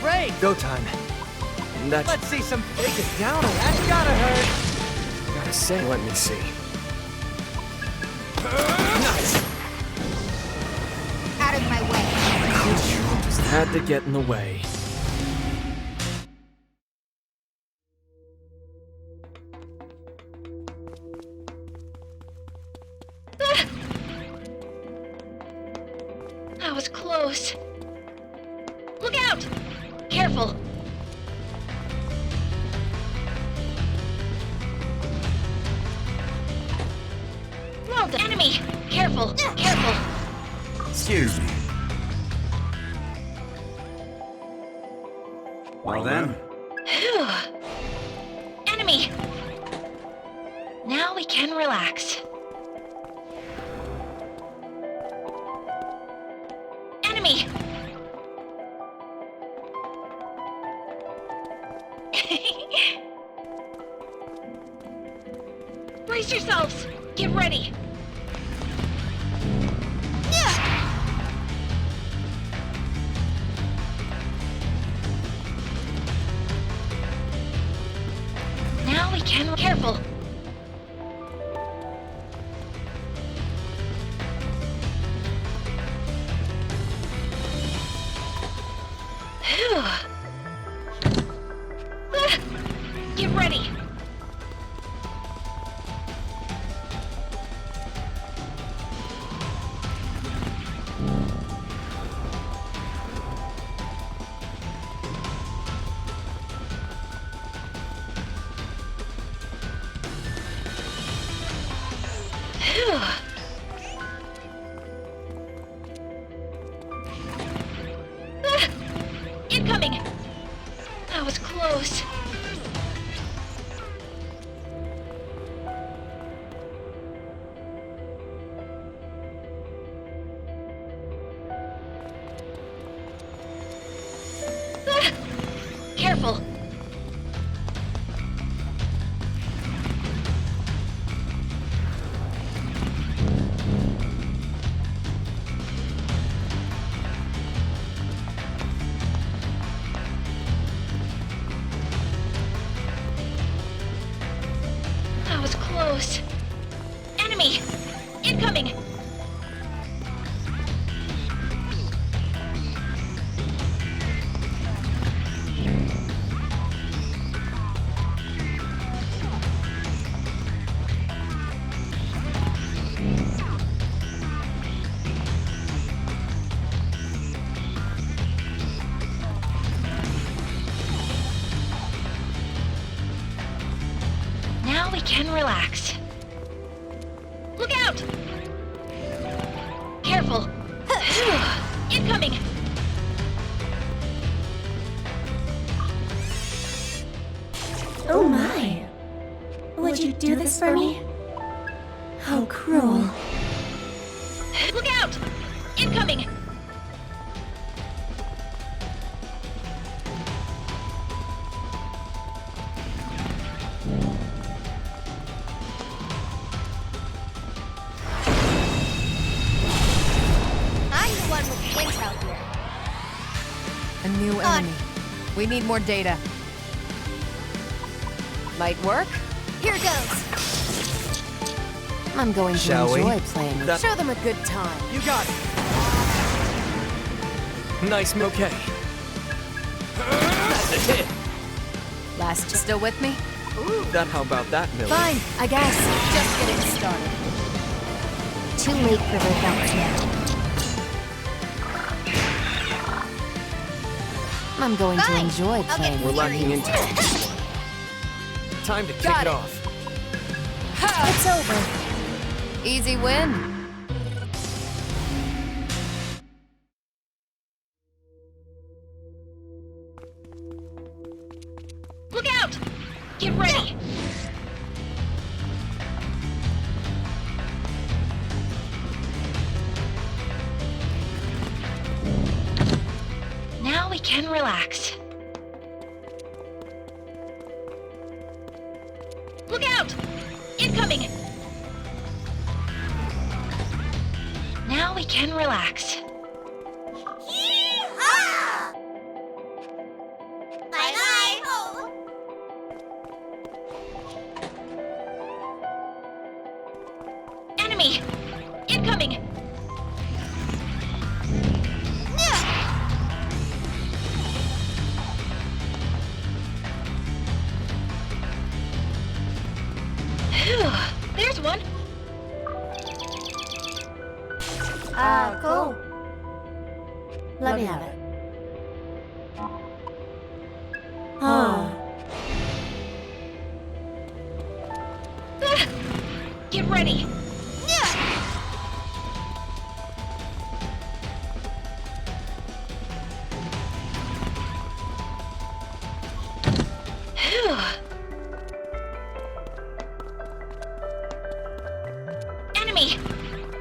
Great! Go time. And that Let's see some break it down. That's gotta hurt. gotta say, let me see. Nice. Out of my way. Just had to get in the way. That was close. Look out! Careful! Well done. Enemy! Careful! Careful! Excuse me. Well then, Phew. Enemy! Now we can relax. Enemy! Brace yourselves! Get ready! Now we can... Careful! Phew. Get ready! Phew. Incoming! That was close. Careful! That was close. Enemy! Incoming! Now we can relax. Look out! Careful! Incoming! Oh my. Would you do this for me? How cruel. Look out! Incoming! I'm the one with the intel here. A new enemy. We need more data. Might work? Here goes. I'm going to Shall we? enjoy playing with That- Show them a good time. You got it. Nice, okay. That's a hit. Last, still with me? How about that, Millie? Fine, I guess. Just getting started. Too late for rebuttals now. I'm going to Fine. enjoy I'll get playing We're with lacking serious. intel on this one. Time to kick Got it it. off. It's over. Easy win. Look out! Get ready! Now we can relax. Look out! Incoming! Now we can relax. Yee-haw! Bye-bye! Enemy! Incoming! Phew, there's one. Cool. Let me have it. Huh. Get ready. Phew. Enemy!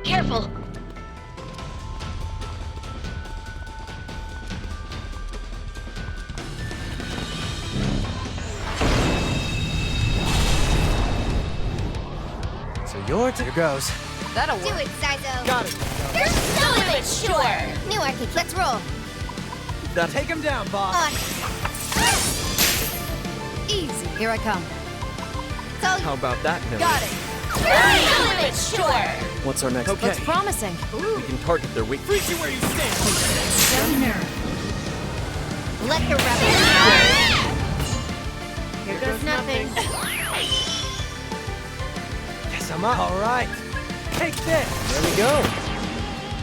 Careful! So here goes. That'll Do work. it, Zyzo. Got it. You're so immature. New Arctic, let's roll. Take him down, boss. Easy. Here I come. So How about that, Millie? Got it. you're so immature. What's our next Looks promising. We can target their weak. Let the rebel Here goes nothing. Guess I'm up. All right. Take this. There we go.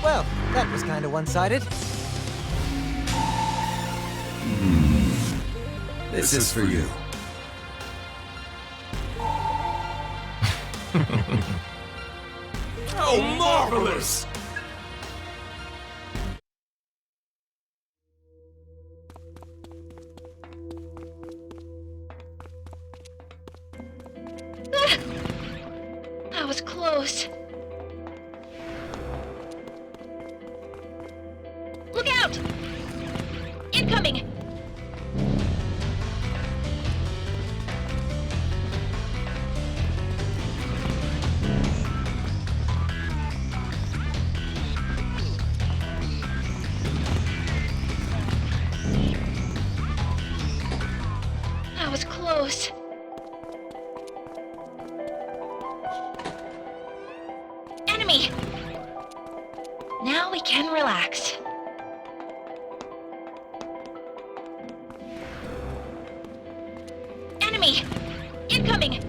Well, that was kind of one-sided. This is for you. How marvelous! That was close. Look out! Incoming! That was close. Enemy! Now we can relax. Enemy! Incoming!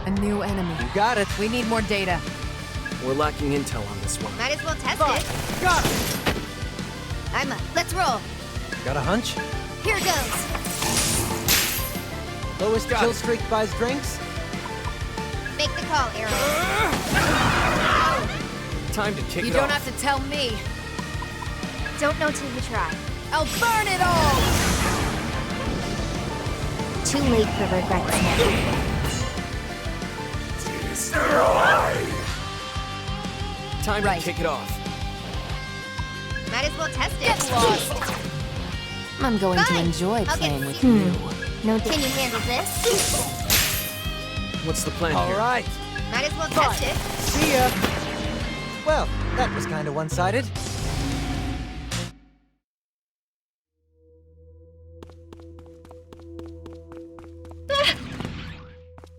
A new enemy. You got it. We need more data. We're lacking intel on this one. Might as well test it. Got it. I'm up. Let's roll. Got a hunch? Here goes. Lowest kill streak buys drinks? Make the call, Arrow. Time to kick You it don't off. have to tell me. Don't know till you try. I'll burn it all! Too late for regrets now. Time Right. to kick it off. Might as well test it. Get lost! I'm going to Fine. enjoy I'll playing get with you. you. No, can you handle this? What's the plan All here? right. Might as well test it. See ya. Well, that was kind of one-sided.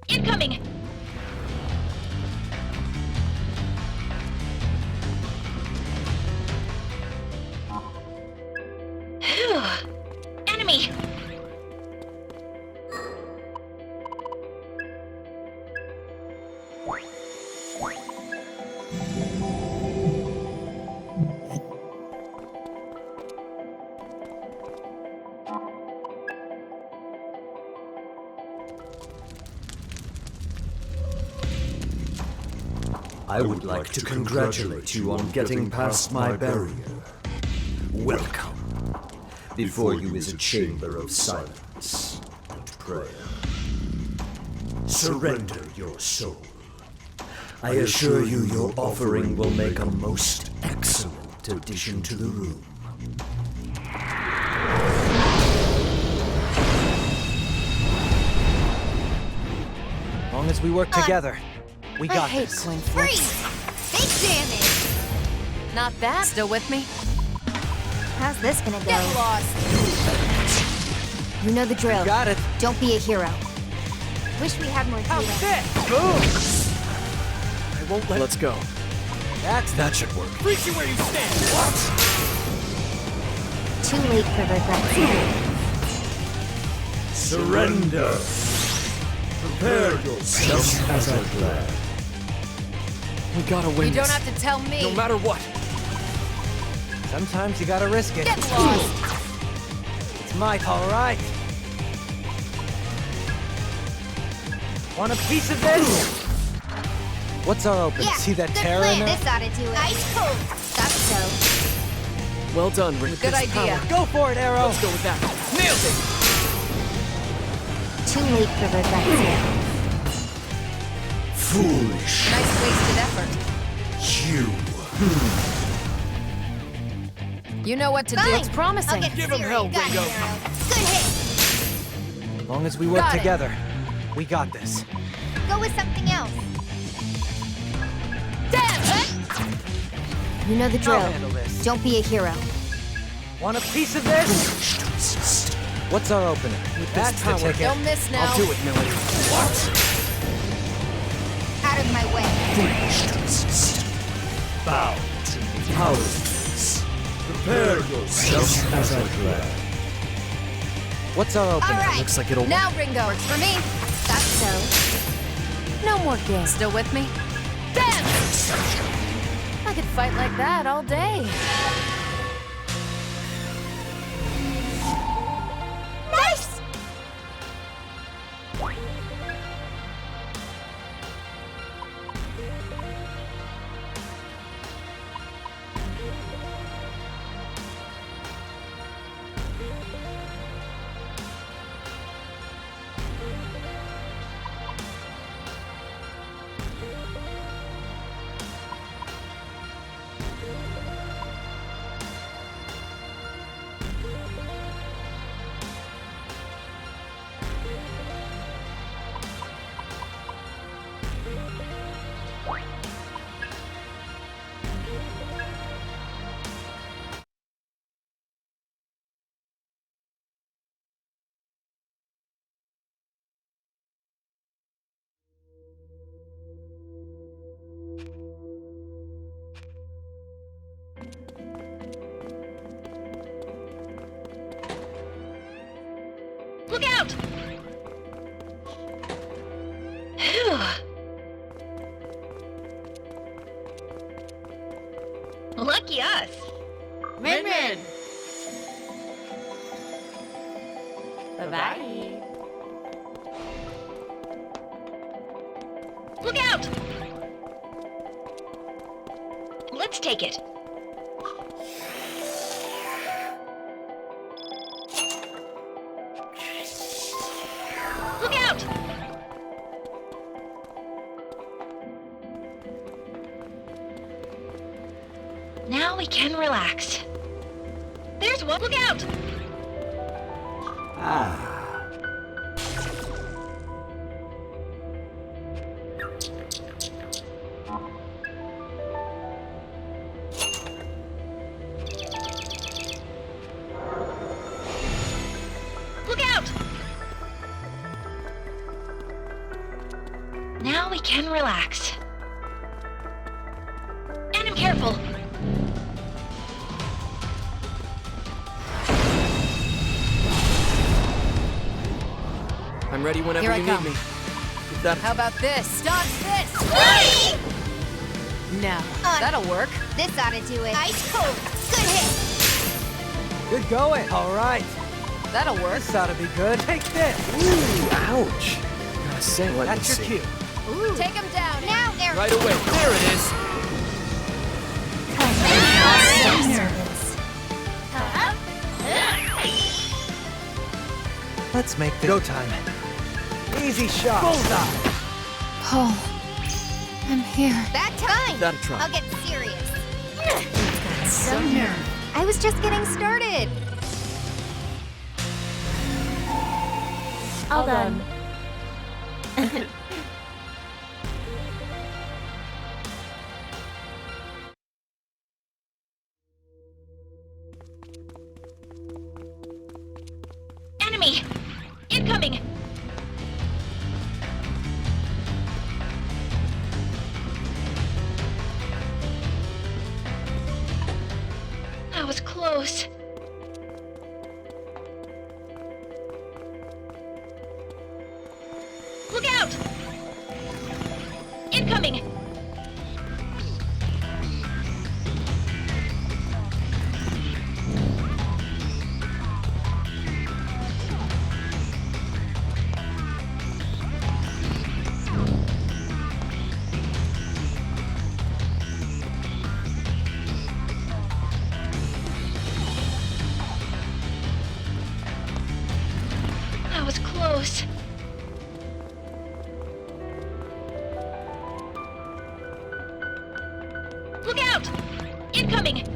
Incoming! Phew. Enemy! I would like to congratulate you on getting past my barrier. Welcome. Before you is a chamber of silence and prayer. Surrender your soul. I assure you your offering will make a most excellent addition to the room. As long as we work together, we got I hate this. coin flips. Big damage! Not bad. Still with me? How's this gonna go? Get lost. You know the drill. Got it. Don't be a hero. Wish we had more Oh, data. shit! Boom! I won't let. Let's go. That should work. Reach you where you stand. What? Too late for regrets. Surrender. Prepare yourself. Just as I planned. We gotta win You don't this. have to tell me. No matter what. Sometimes you gotta risk it. Get lost. It's my call, right? Want a piece of this? What's our opening? Yeah, See that good terror plan. in there? This ought to do it. Ice cold. That's so. Well done, Rick. Good This idea. power. Go for it, Arrow! Let's go with that. Nailed it! Too late for regrets. Foolish. Nice wasted effort. You. You know what to do. Fine. It's promising. I'll get Give him Siri. hell, Got it, Ringo. Arrow. Good hit. As long as we work Got it. together, we got this. Go with something else. Damn! You know the drill. I'll handle this. Don't be a hero. Want a piece of this? What's our opening? That's the power. ticket. Don't miss now. I'll do it, Millie. Out of my way. Bow to powerlessness. Prepare yourself as I planned. What's our opening? All right. Looks like it'll. Now, Ringo. Works for me. That's so. No more games. Still with me? Damn! I could fight like that all day. Nice! Look out! Phew. Lucky us. Rin. Bye-bye. Look out! Let's take it. Look out! Now we can relax. There's one. Look out! Look out! Now we can relax. And I'm careful. I'm ready whenever Here I you come. need me. If that. How about this? Dodge this! Now, that'll work. This ought to do it. Ice cold. Good hit. Good going. All right. That'll work. This ought to be good. Take this. Ooh, ouch. Gotta say, let me That's your see. cue. Take him down. Now, there! Right away. There it is. Let's make the go time. Easy shot. Bullseye. Paul, I'm here. That time! Gotta try. I'll get serious. Got some nerve. I was just getting started. All done. Enemy! Incoming! That was close. Look out! Incoming! That was close. Look out! Incoming!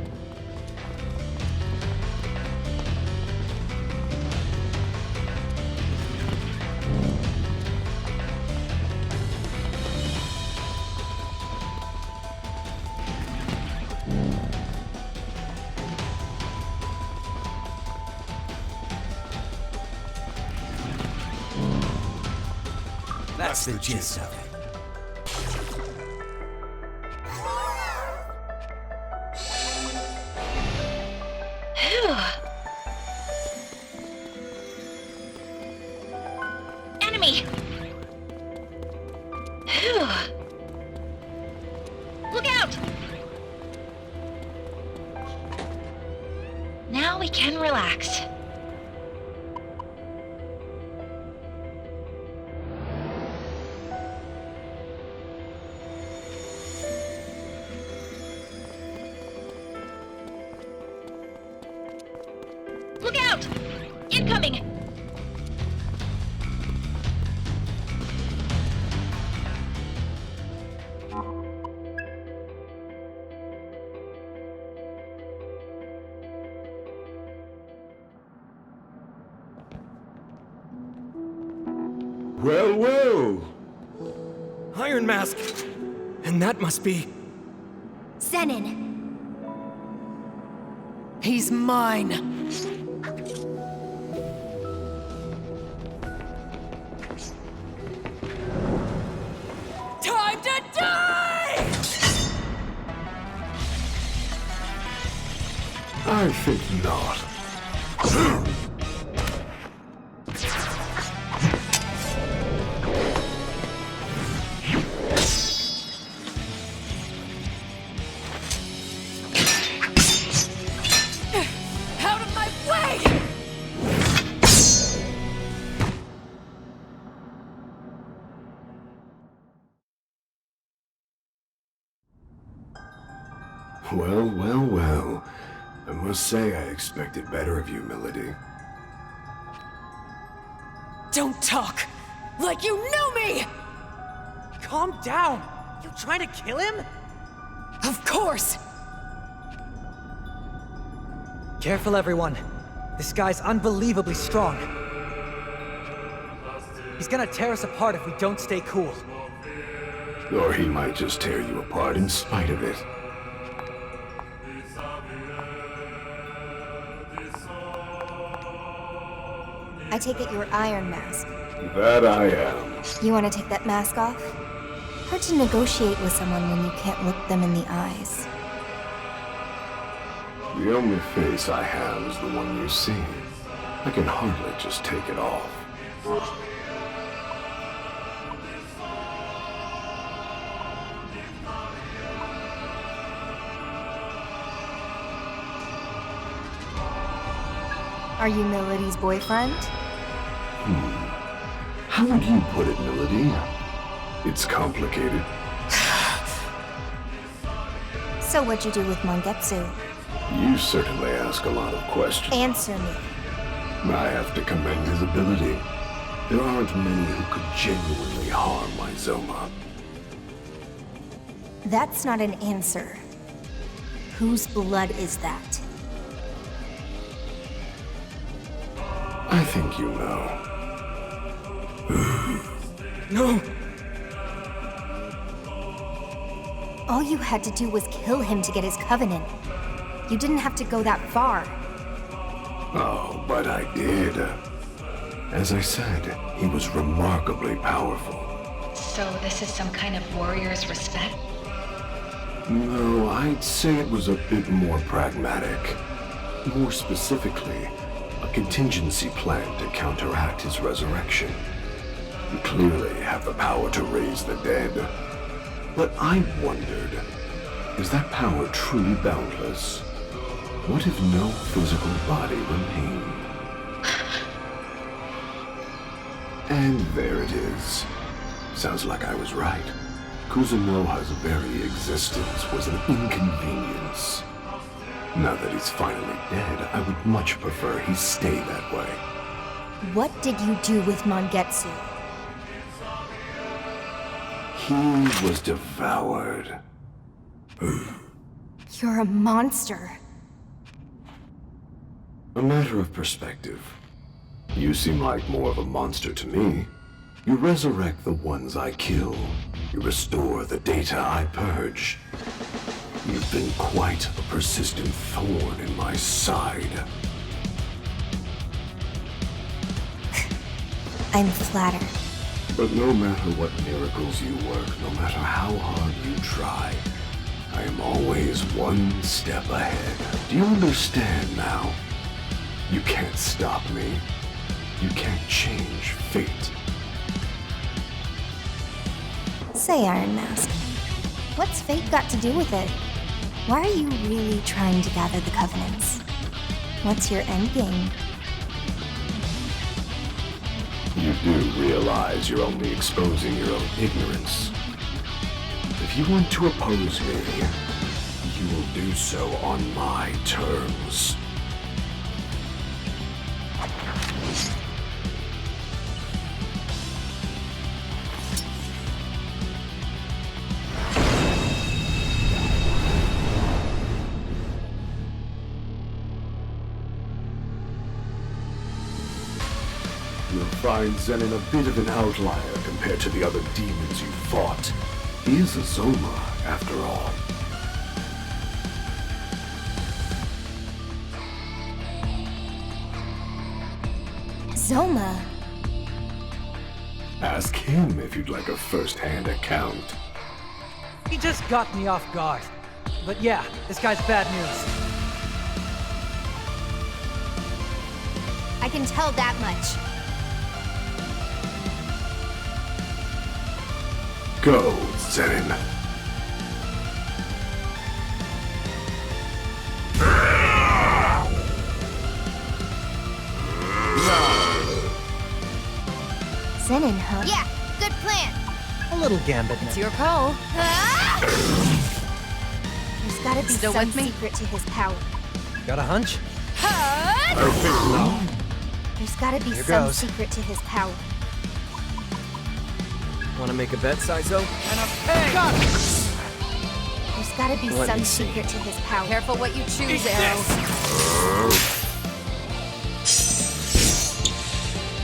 That's the gist of it. Phew. Enemy! Phew. Look out! Now we can relax. Look out! Incoming! Well, well. Iron Mask! And that must be... Zenin. He's mine. Time to die! I think not. Out of my way! Well, well, well. I must say I expected better of you, Milady. Don't talk! Like you know me! Calm down. You trying to kill him? Of course! Careful, everyone. This guy's unbelievably strong. He's gonna tear us apart if we don't stay cool. Or he might just tear you apart in spite of it. I take it you're Iron Mask. That I am. You want to take that mask off? Hard to negotiate with someone when you can't look them in the eyes. The only face I have is the one you see. I can hardly just take it off. Are you Milody's boyfriend? How would you put it, Milady? It's complicated. So what'd you do with Mangetsu? You certainly ask a lot of questions. Answer me. I have to commend his ability. There aren't many who could genuinely harm my Zoma. That's not an answer. Whose blood is that? I think you know. No! All you had to do was kill him to get his covenant. You didn't have to go that far. Oh, but I did. As I said, he was remarkably powerful. So this is some kind of warrior's respect? No, I'd say it was a bit more pragmatic. More specifically, a contingency plan to counteract his resurrection. You clearly have the power to raise the dead. But I wondered, is that power truly boundless? What if no physical body remained? And there it is. Sounds like I was right. Kuzunoha's very existence was an inconvenience. Now that he's finally dead, I would much prefer he stay that way. What did you do with Mangetsu? He was devoured. You're a monster. A matter of perspective. You seem like more of a monster to me. You resurrect the ones I kill. You restore the data I purge. You've been quite a persistent thorn in my side. I'm flattered. But no matter what miracles you work, no matter how hard you try, I am always one step ahead. Do you understand now? You can't stop me. You can't change fate. Say, Iron Mask, what's fate got to do with it? Why are you really trying to gather the Covenants? What's your endgame? You do realize you're only exposing your own ignorance. If you want to oppose me, you will do so on my terms. You'll find Zenin a bit of an outlier compared to the other demons you fought. He is a Zoma, after all. Zoma? Ask him if you'd like a first-hand account. He just got me off guard. But yeah, this guy's bad news. I can tell that much. Go, Zenin. Zenin, huh? Yeah, good plan. A little gambit. It's your call. There's gotta be Still some with me? secret to his power. Got a hunch? There's gotta be Here some goes. secret to his power. Want to make a bet, Saizo? There's gotta be Let some me see. secret to his power. Careful what you choose, Arrow.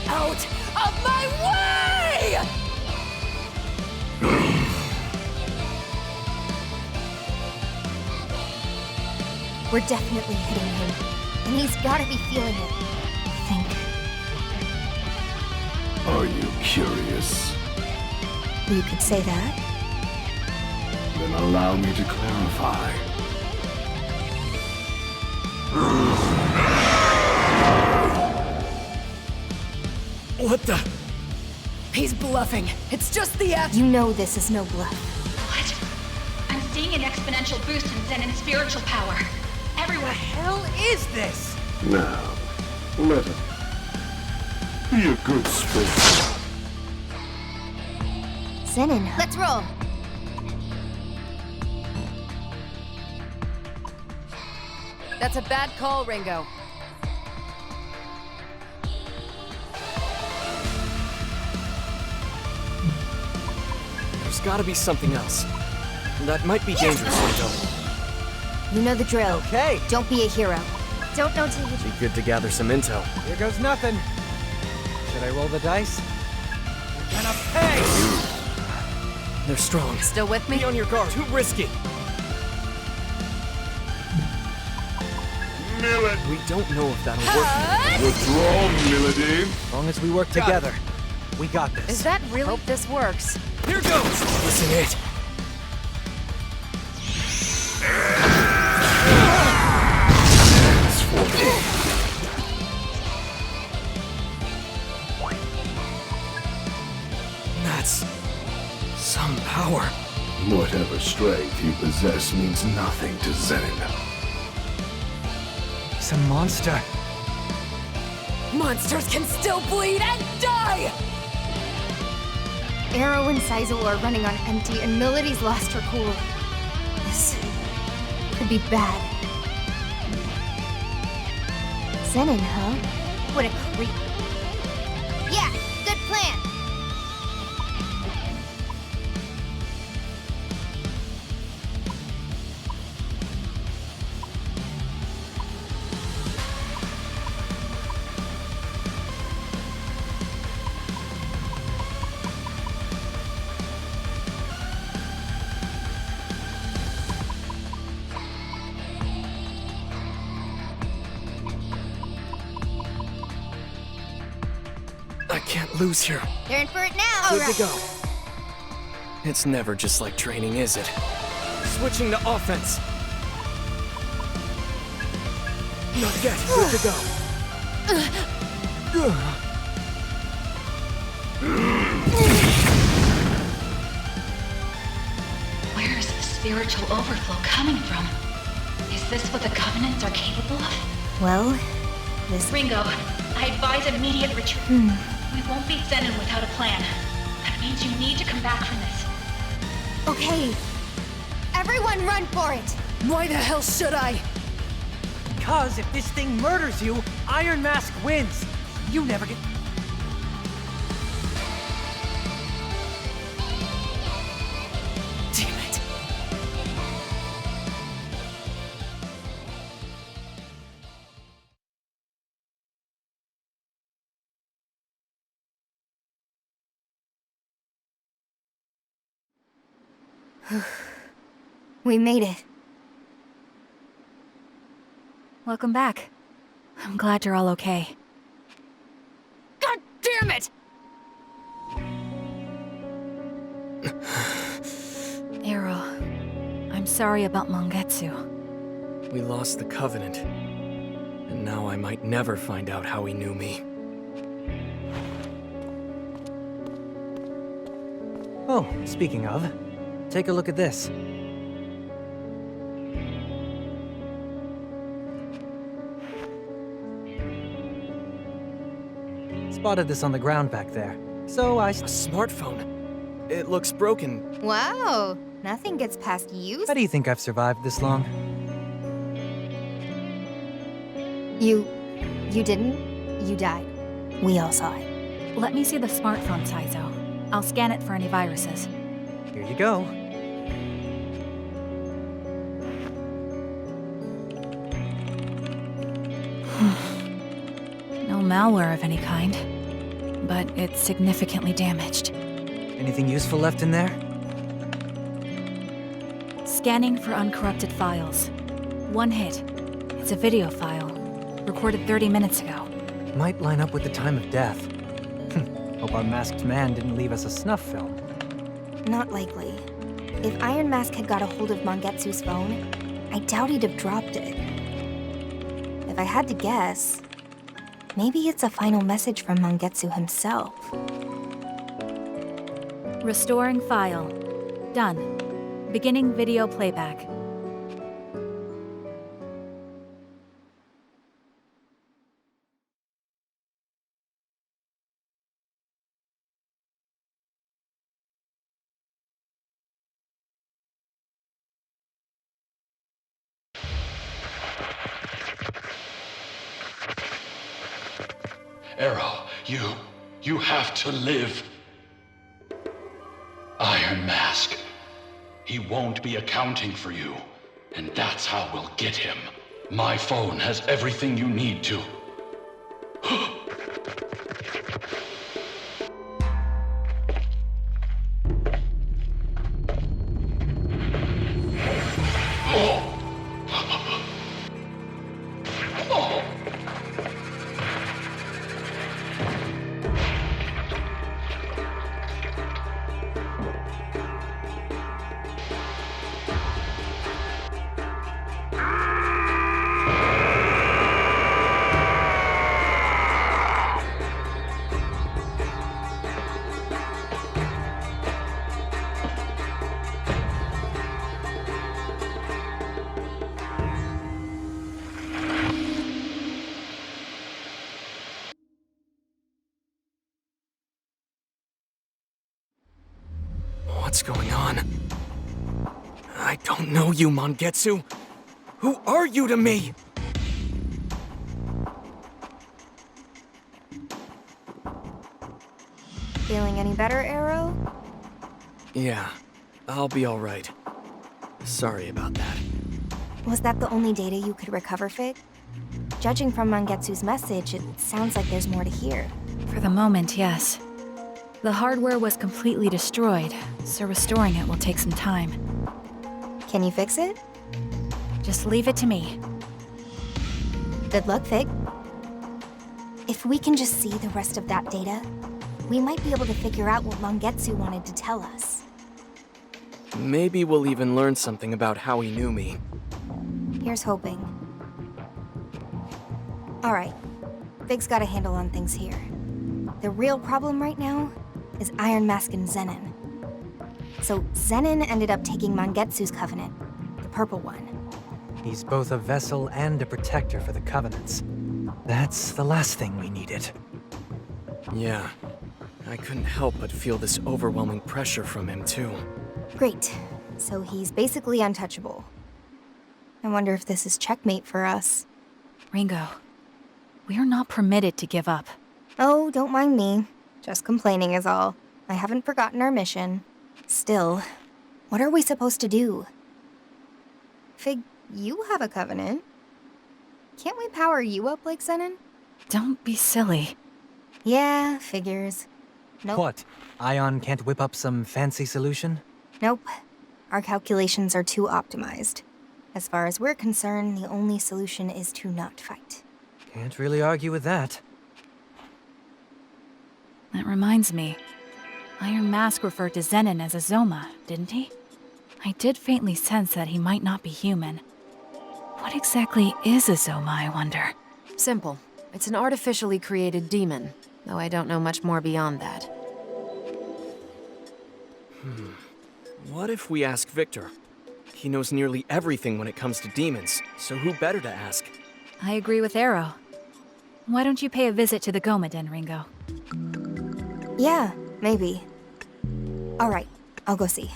Out of my way! We're definitely hitting him. And he's gotta be feeling it. I think. Are you curious? You could say that. Then allow me to clarify. What the? He's bluffing. It's just the act. You know this is no bluff. What? I'm seeing an exponential boost in Zenin's spiritual power. Everywhere. Hell is this? Now, let him be a good sport. Zenin, Let's roll. That's a bad call, Ringo. There's gotta be something else. That might be dangerous, Ringo. You know the drill. Okay. Don't be a hero. Don't know till you... Be good to gather some intel. Here goes nothing. Should I roll the dice? You're gonna pay! They're strong. Still with me? Be on your guard. Too risky. Millet! We don't know if that'll work. What's wrong, Milady? As long as we work together, we got this. Is that really... Hope this works. Here goes! Listen it. That's some power. Whatever strength you possess means nothing to Zenin. He's a monster. Monsters can still bleed and die! Arrow and Sizel are running on empty, and Melody's lost her cool. This could be bad. Zenin, huh? What a creep. Yeah, good plan. I can't lose here. You're in for it now. Good to go. It's never just like training, is it? Switching to offense. Not yet. Good to go. Where is the spiritual overflow coming from? Is this what the Covenants are capable of? Well, this... Ringo, I advise immediate retreat. We won't beat Zenin without a plan. That means you need to come back from this. Okay. Everyone run for it! Why the hell should I? Because if this thing murders you, Iron Mask wins. You never get... Damn it. We made it. Welcome back. I'm glad you're all okay. God damn it! Arrow, I'm sorry about Mangetsu. We lost the Covenant. And now I might never find out how he knew me. Oh, speaking of, take a look at this. Spotted this on the ground back there. So I... A smartphone. It looks broken. Wow, nothing gets past you. How do you think I've survived this long? You didn't. You died. We all saw it. Let me see the smartphone, Saizo. I'll scan it for any viruses. Here you go. No malware of any kind, but it's significantly damaged. Anything useful left in there? Scanning for uncorrupted files. One hit. It's a video file, recorded 30 minutes ago. Might line up with the time of death. Hope our masked man didn't leave us a snuff film. Not likely. If Iron Mask had got a hold of Mangetsu's phone, I doubt he'd have dropped it. If I had to guess, maybe it's a final message from Mangetsu himself. Restoring file. Done. Beginning video playback. Arrow, you have to live. Iron Mask. He won't be accounting for you. And that's how we'll get him. My phone has everything you need to. What's going on? I don't know you, Mangetsu. Who are you to me? Feeling any better, Arrow? Yeah, I'll be alright. Sorry about that. Was that the only data you could recover, Fig? Judging from Mangetsu's message, it sounds like there's more to hear. For the moment, yes. The hardware was completely destroyed, so restoring it will take some time. Can you fix it? Just leave it to me. Good luck, Fig. If we can just see the rest of that data, we might be able to figure out what Mangetsu wanted to tell us. Maybe we'll even learn something about how he knew me. Here's hoping. Alright, Fig's got a handle on things here. The real problem right now is Iron Mask and Zenin. So Zenin ended up taking Mangetsu's covenant, the purple one. He's both a vessel and a protector for the Covenants. That's the last thing we needed. Yeah, I couldn't help but feel this overwhelming pressure from him, too. Great. So he's basically untouchable. I wonder if this is checkmate for us. Ringo, we are not permitted to give up. Oh, don't mind me. Just complaining is all. I haven't forgotten our mission. Still, what are we supposed to do? Fig, you have a covenant. Can't we power you up like Zenin? Don't be silly. Yeah, figures. Nope. What? Ion can't whip up some fancy solution? Nope. Our calculations are too optimized. As far as we're concerned, the only solution is to not fight. Can't really argue with that. That reminds me. Iron Mask referred to Zenin as a Zoma, didn't he? I did faintly sense that he might not be human. What exactly is a Zoma, I wonder? Simple. It's an artificially created demon, though I don't know much more beyond that. What if we ask Victor? He knows nearly everything when it comes to demons, so who better to ask? I agree with Arrow. Why don't you pay a visit to the Gomaden, Ringo? Yeah, maybe. Alright, I'll go see.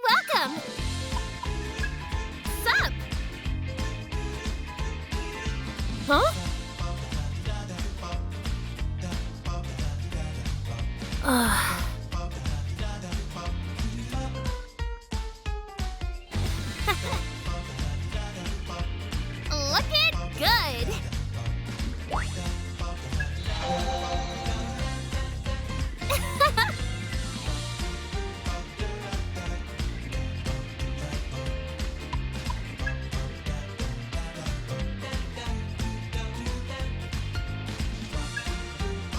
Welcome! Sup? Huh? Looking good!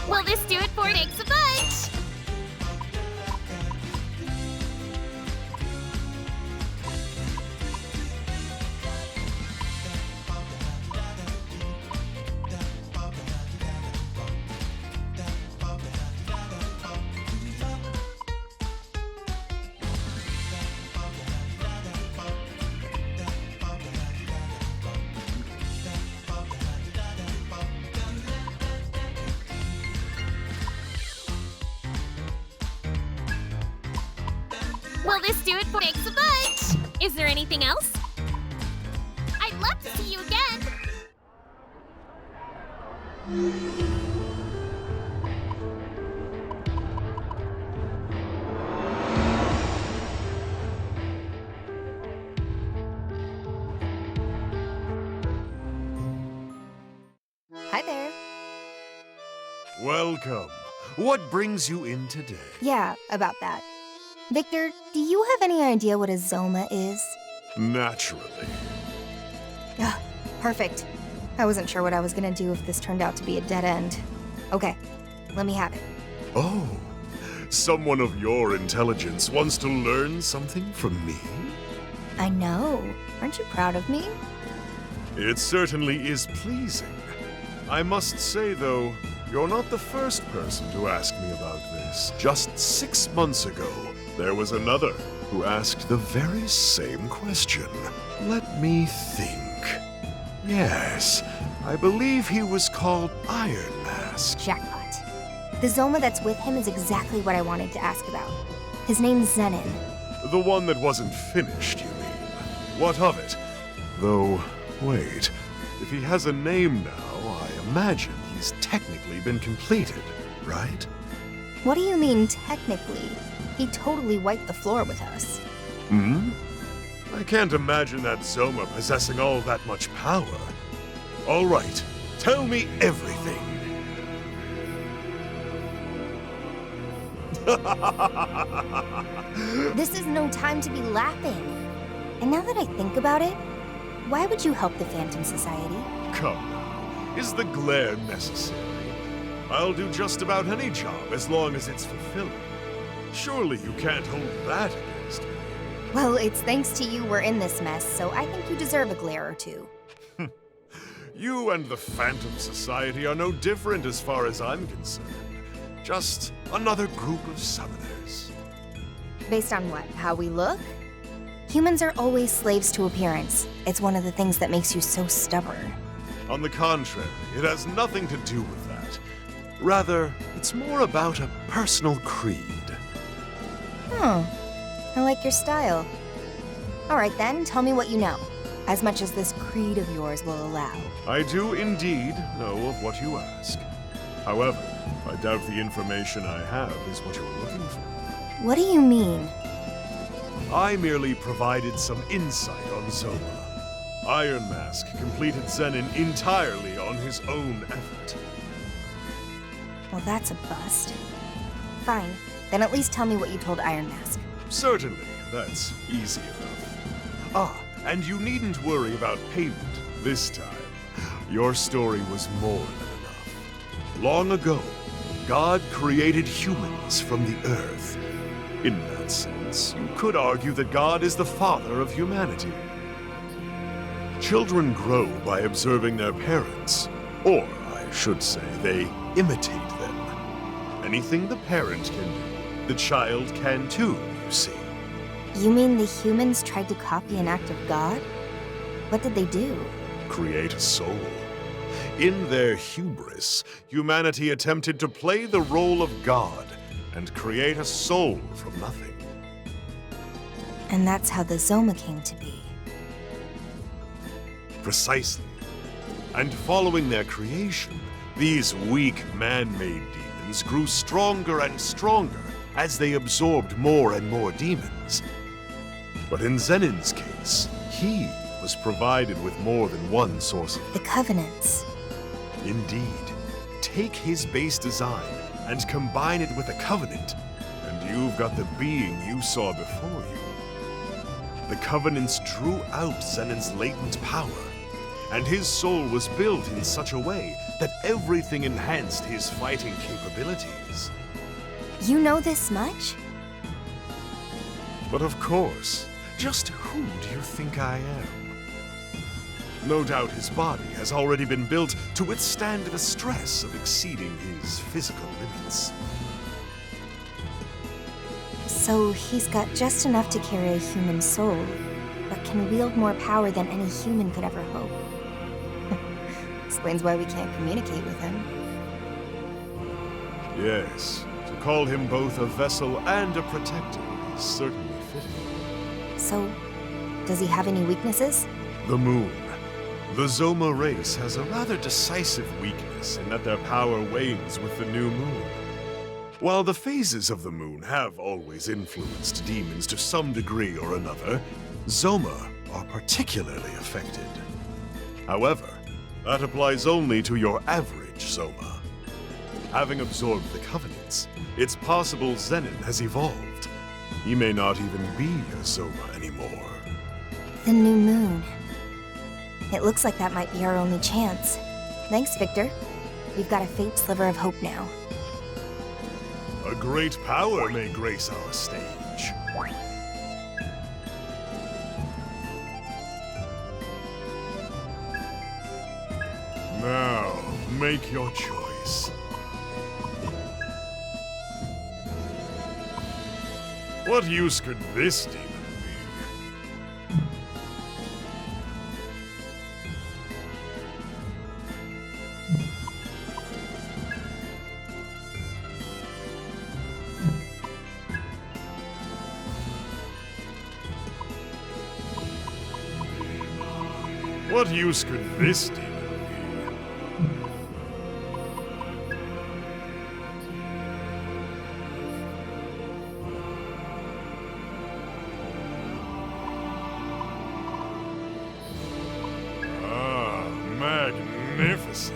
Will this do it for Thanks a Bud? Will this do it for Thanks a bunch? Is there anything else? I'd love to see you again. Hi there. Welcome. What brings you in today? Yeah, about that. Victor, do you have any idea what a Zoma is? Naturally. Ugh, perfect. I wasn't sure what I was gonna do if this turned out to be a dead end. Okay, let me have it. Oh, someone of your intelligence wants to learn something from me? I know. Aren't you proud of me? It certainly is pleasing. I must say, though, you're not the first person to ask me about this. Just 6 months ago, there was another who asked the very same question. Let me think. Yes, I believe he was called Iron Mask. Jackpot. The Zoma that's with him is exactly what I wanted to ask about. His name's Zenin. The one that wasn't finished, you mean? What of it? Though, wait, if he has a name now, I imagine he's technically been completed, right? What do you mean, technically? He totally wiped the floor with us. Hmm? I can't imagine that Zoma possessing all that much power. All right, tell me everything. This is no time to be laughing. And now that I think about it, why would you help the Phantom Society? Come now, is the glare necessary? I'll do just about any job as long as it's fulfilling. Surely you can't hold that against me. Well, it's thanks to you we're in this mess, so I think you deserve a glare or two. You and the Phantom Society are no different as far as I'm concerned. Just another group of summoners. Based on what? How we look? Humans are always slaves to appearance. It's one of the things that makes you so stubborn. On the contrary, it has nothing to do with that. Rather, it's more about a personal creed. Oh, I like your style. All right then, tell me what you know. As much as this creed of yours will allow. I do indeed know of what you ask. However, I doubt the information I have is what you're looking for. What do you mean? I merely provided some insight on Zoma. Iron Mask completed Zenin entirely on his own effort. Well, that's a bust. Fine, then at least tell me what you told Iron Mask. Certainly, that's easy enough. Ah, and you needn't worry about payment this time. Your story was more than enough. Long ago, God created humans from the earth. In that sense, you could argue that God is the father of humanity. Children grow by observing their parents, or I should say, they imitate them. Anything the parent can do, the child can too, you see. You mean the humans tried to copy an act of God? What did they do? Create a soul. In their hubris, humanity attempted to play the role of God and create a soul from nothing. And that's how the Zoma came to be. Precisely. And following their creation, these weak man-made demons grew stronger and stronger as they absorbed more and more demons. But in Zenin's case, he was provided with more than one source of the Covenants. Indeed. Take his base design and combine it with a Covenant, and you've got the being you saw before you. The Covenants drew out Zenin's latent power, and his soul was built in such a way that everything enhanced his fighting capabilities. You know this much? But of course, just who do you think I am? No doubt his body has already been built to withstand the stress of exceeding his physical limits. So he's got just enough to carry a human soul, but can wield more power than any human could ever hope. Explains why we can't communicate with him. Yes, to call him both a vessel and a protector is certainly fitting. So, does he have any weaknesses? The moon. The Zoma race has a rather decisive weakness in that their power wanes with the new moon. While the phases of the moon have always influenced demons to some degree or another, Zoma are particularly affected. However, that applies only to your average Zoma. Having absorbed the Covenants, it's possible Zenon has evolved. He may not even be a Zoma anymore. The new moon. It looks like that might be our only chance. Thanks, Victor. We've got a faint sliver of hope now. A great power may grace our stage. Now, make your choice. What use could this demon be? What use could this demon be? Ah, magnificent.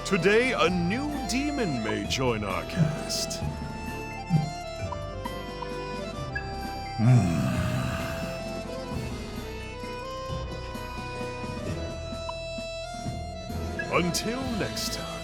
Today, a new demon may join our cast. Until next time.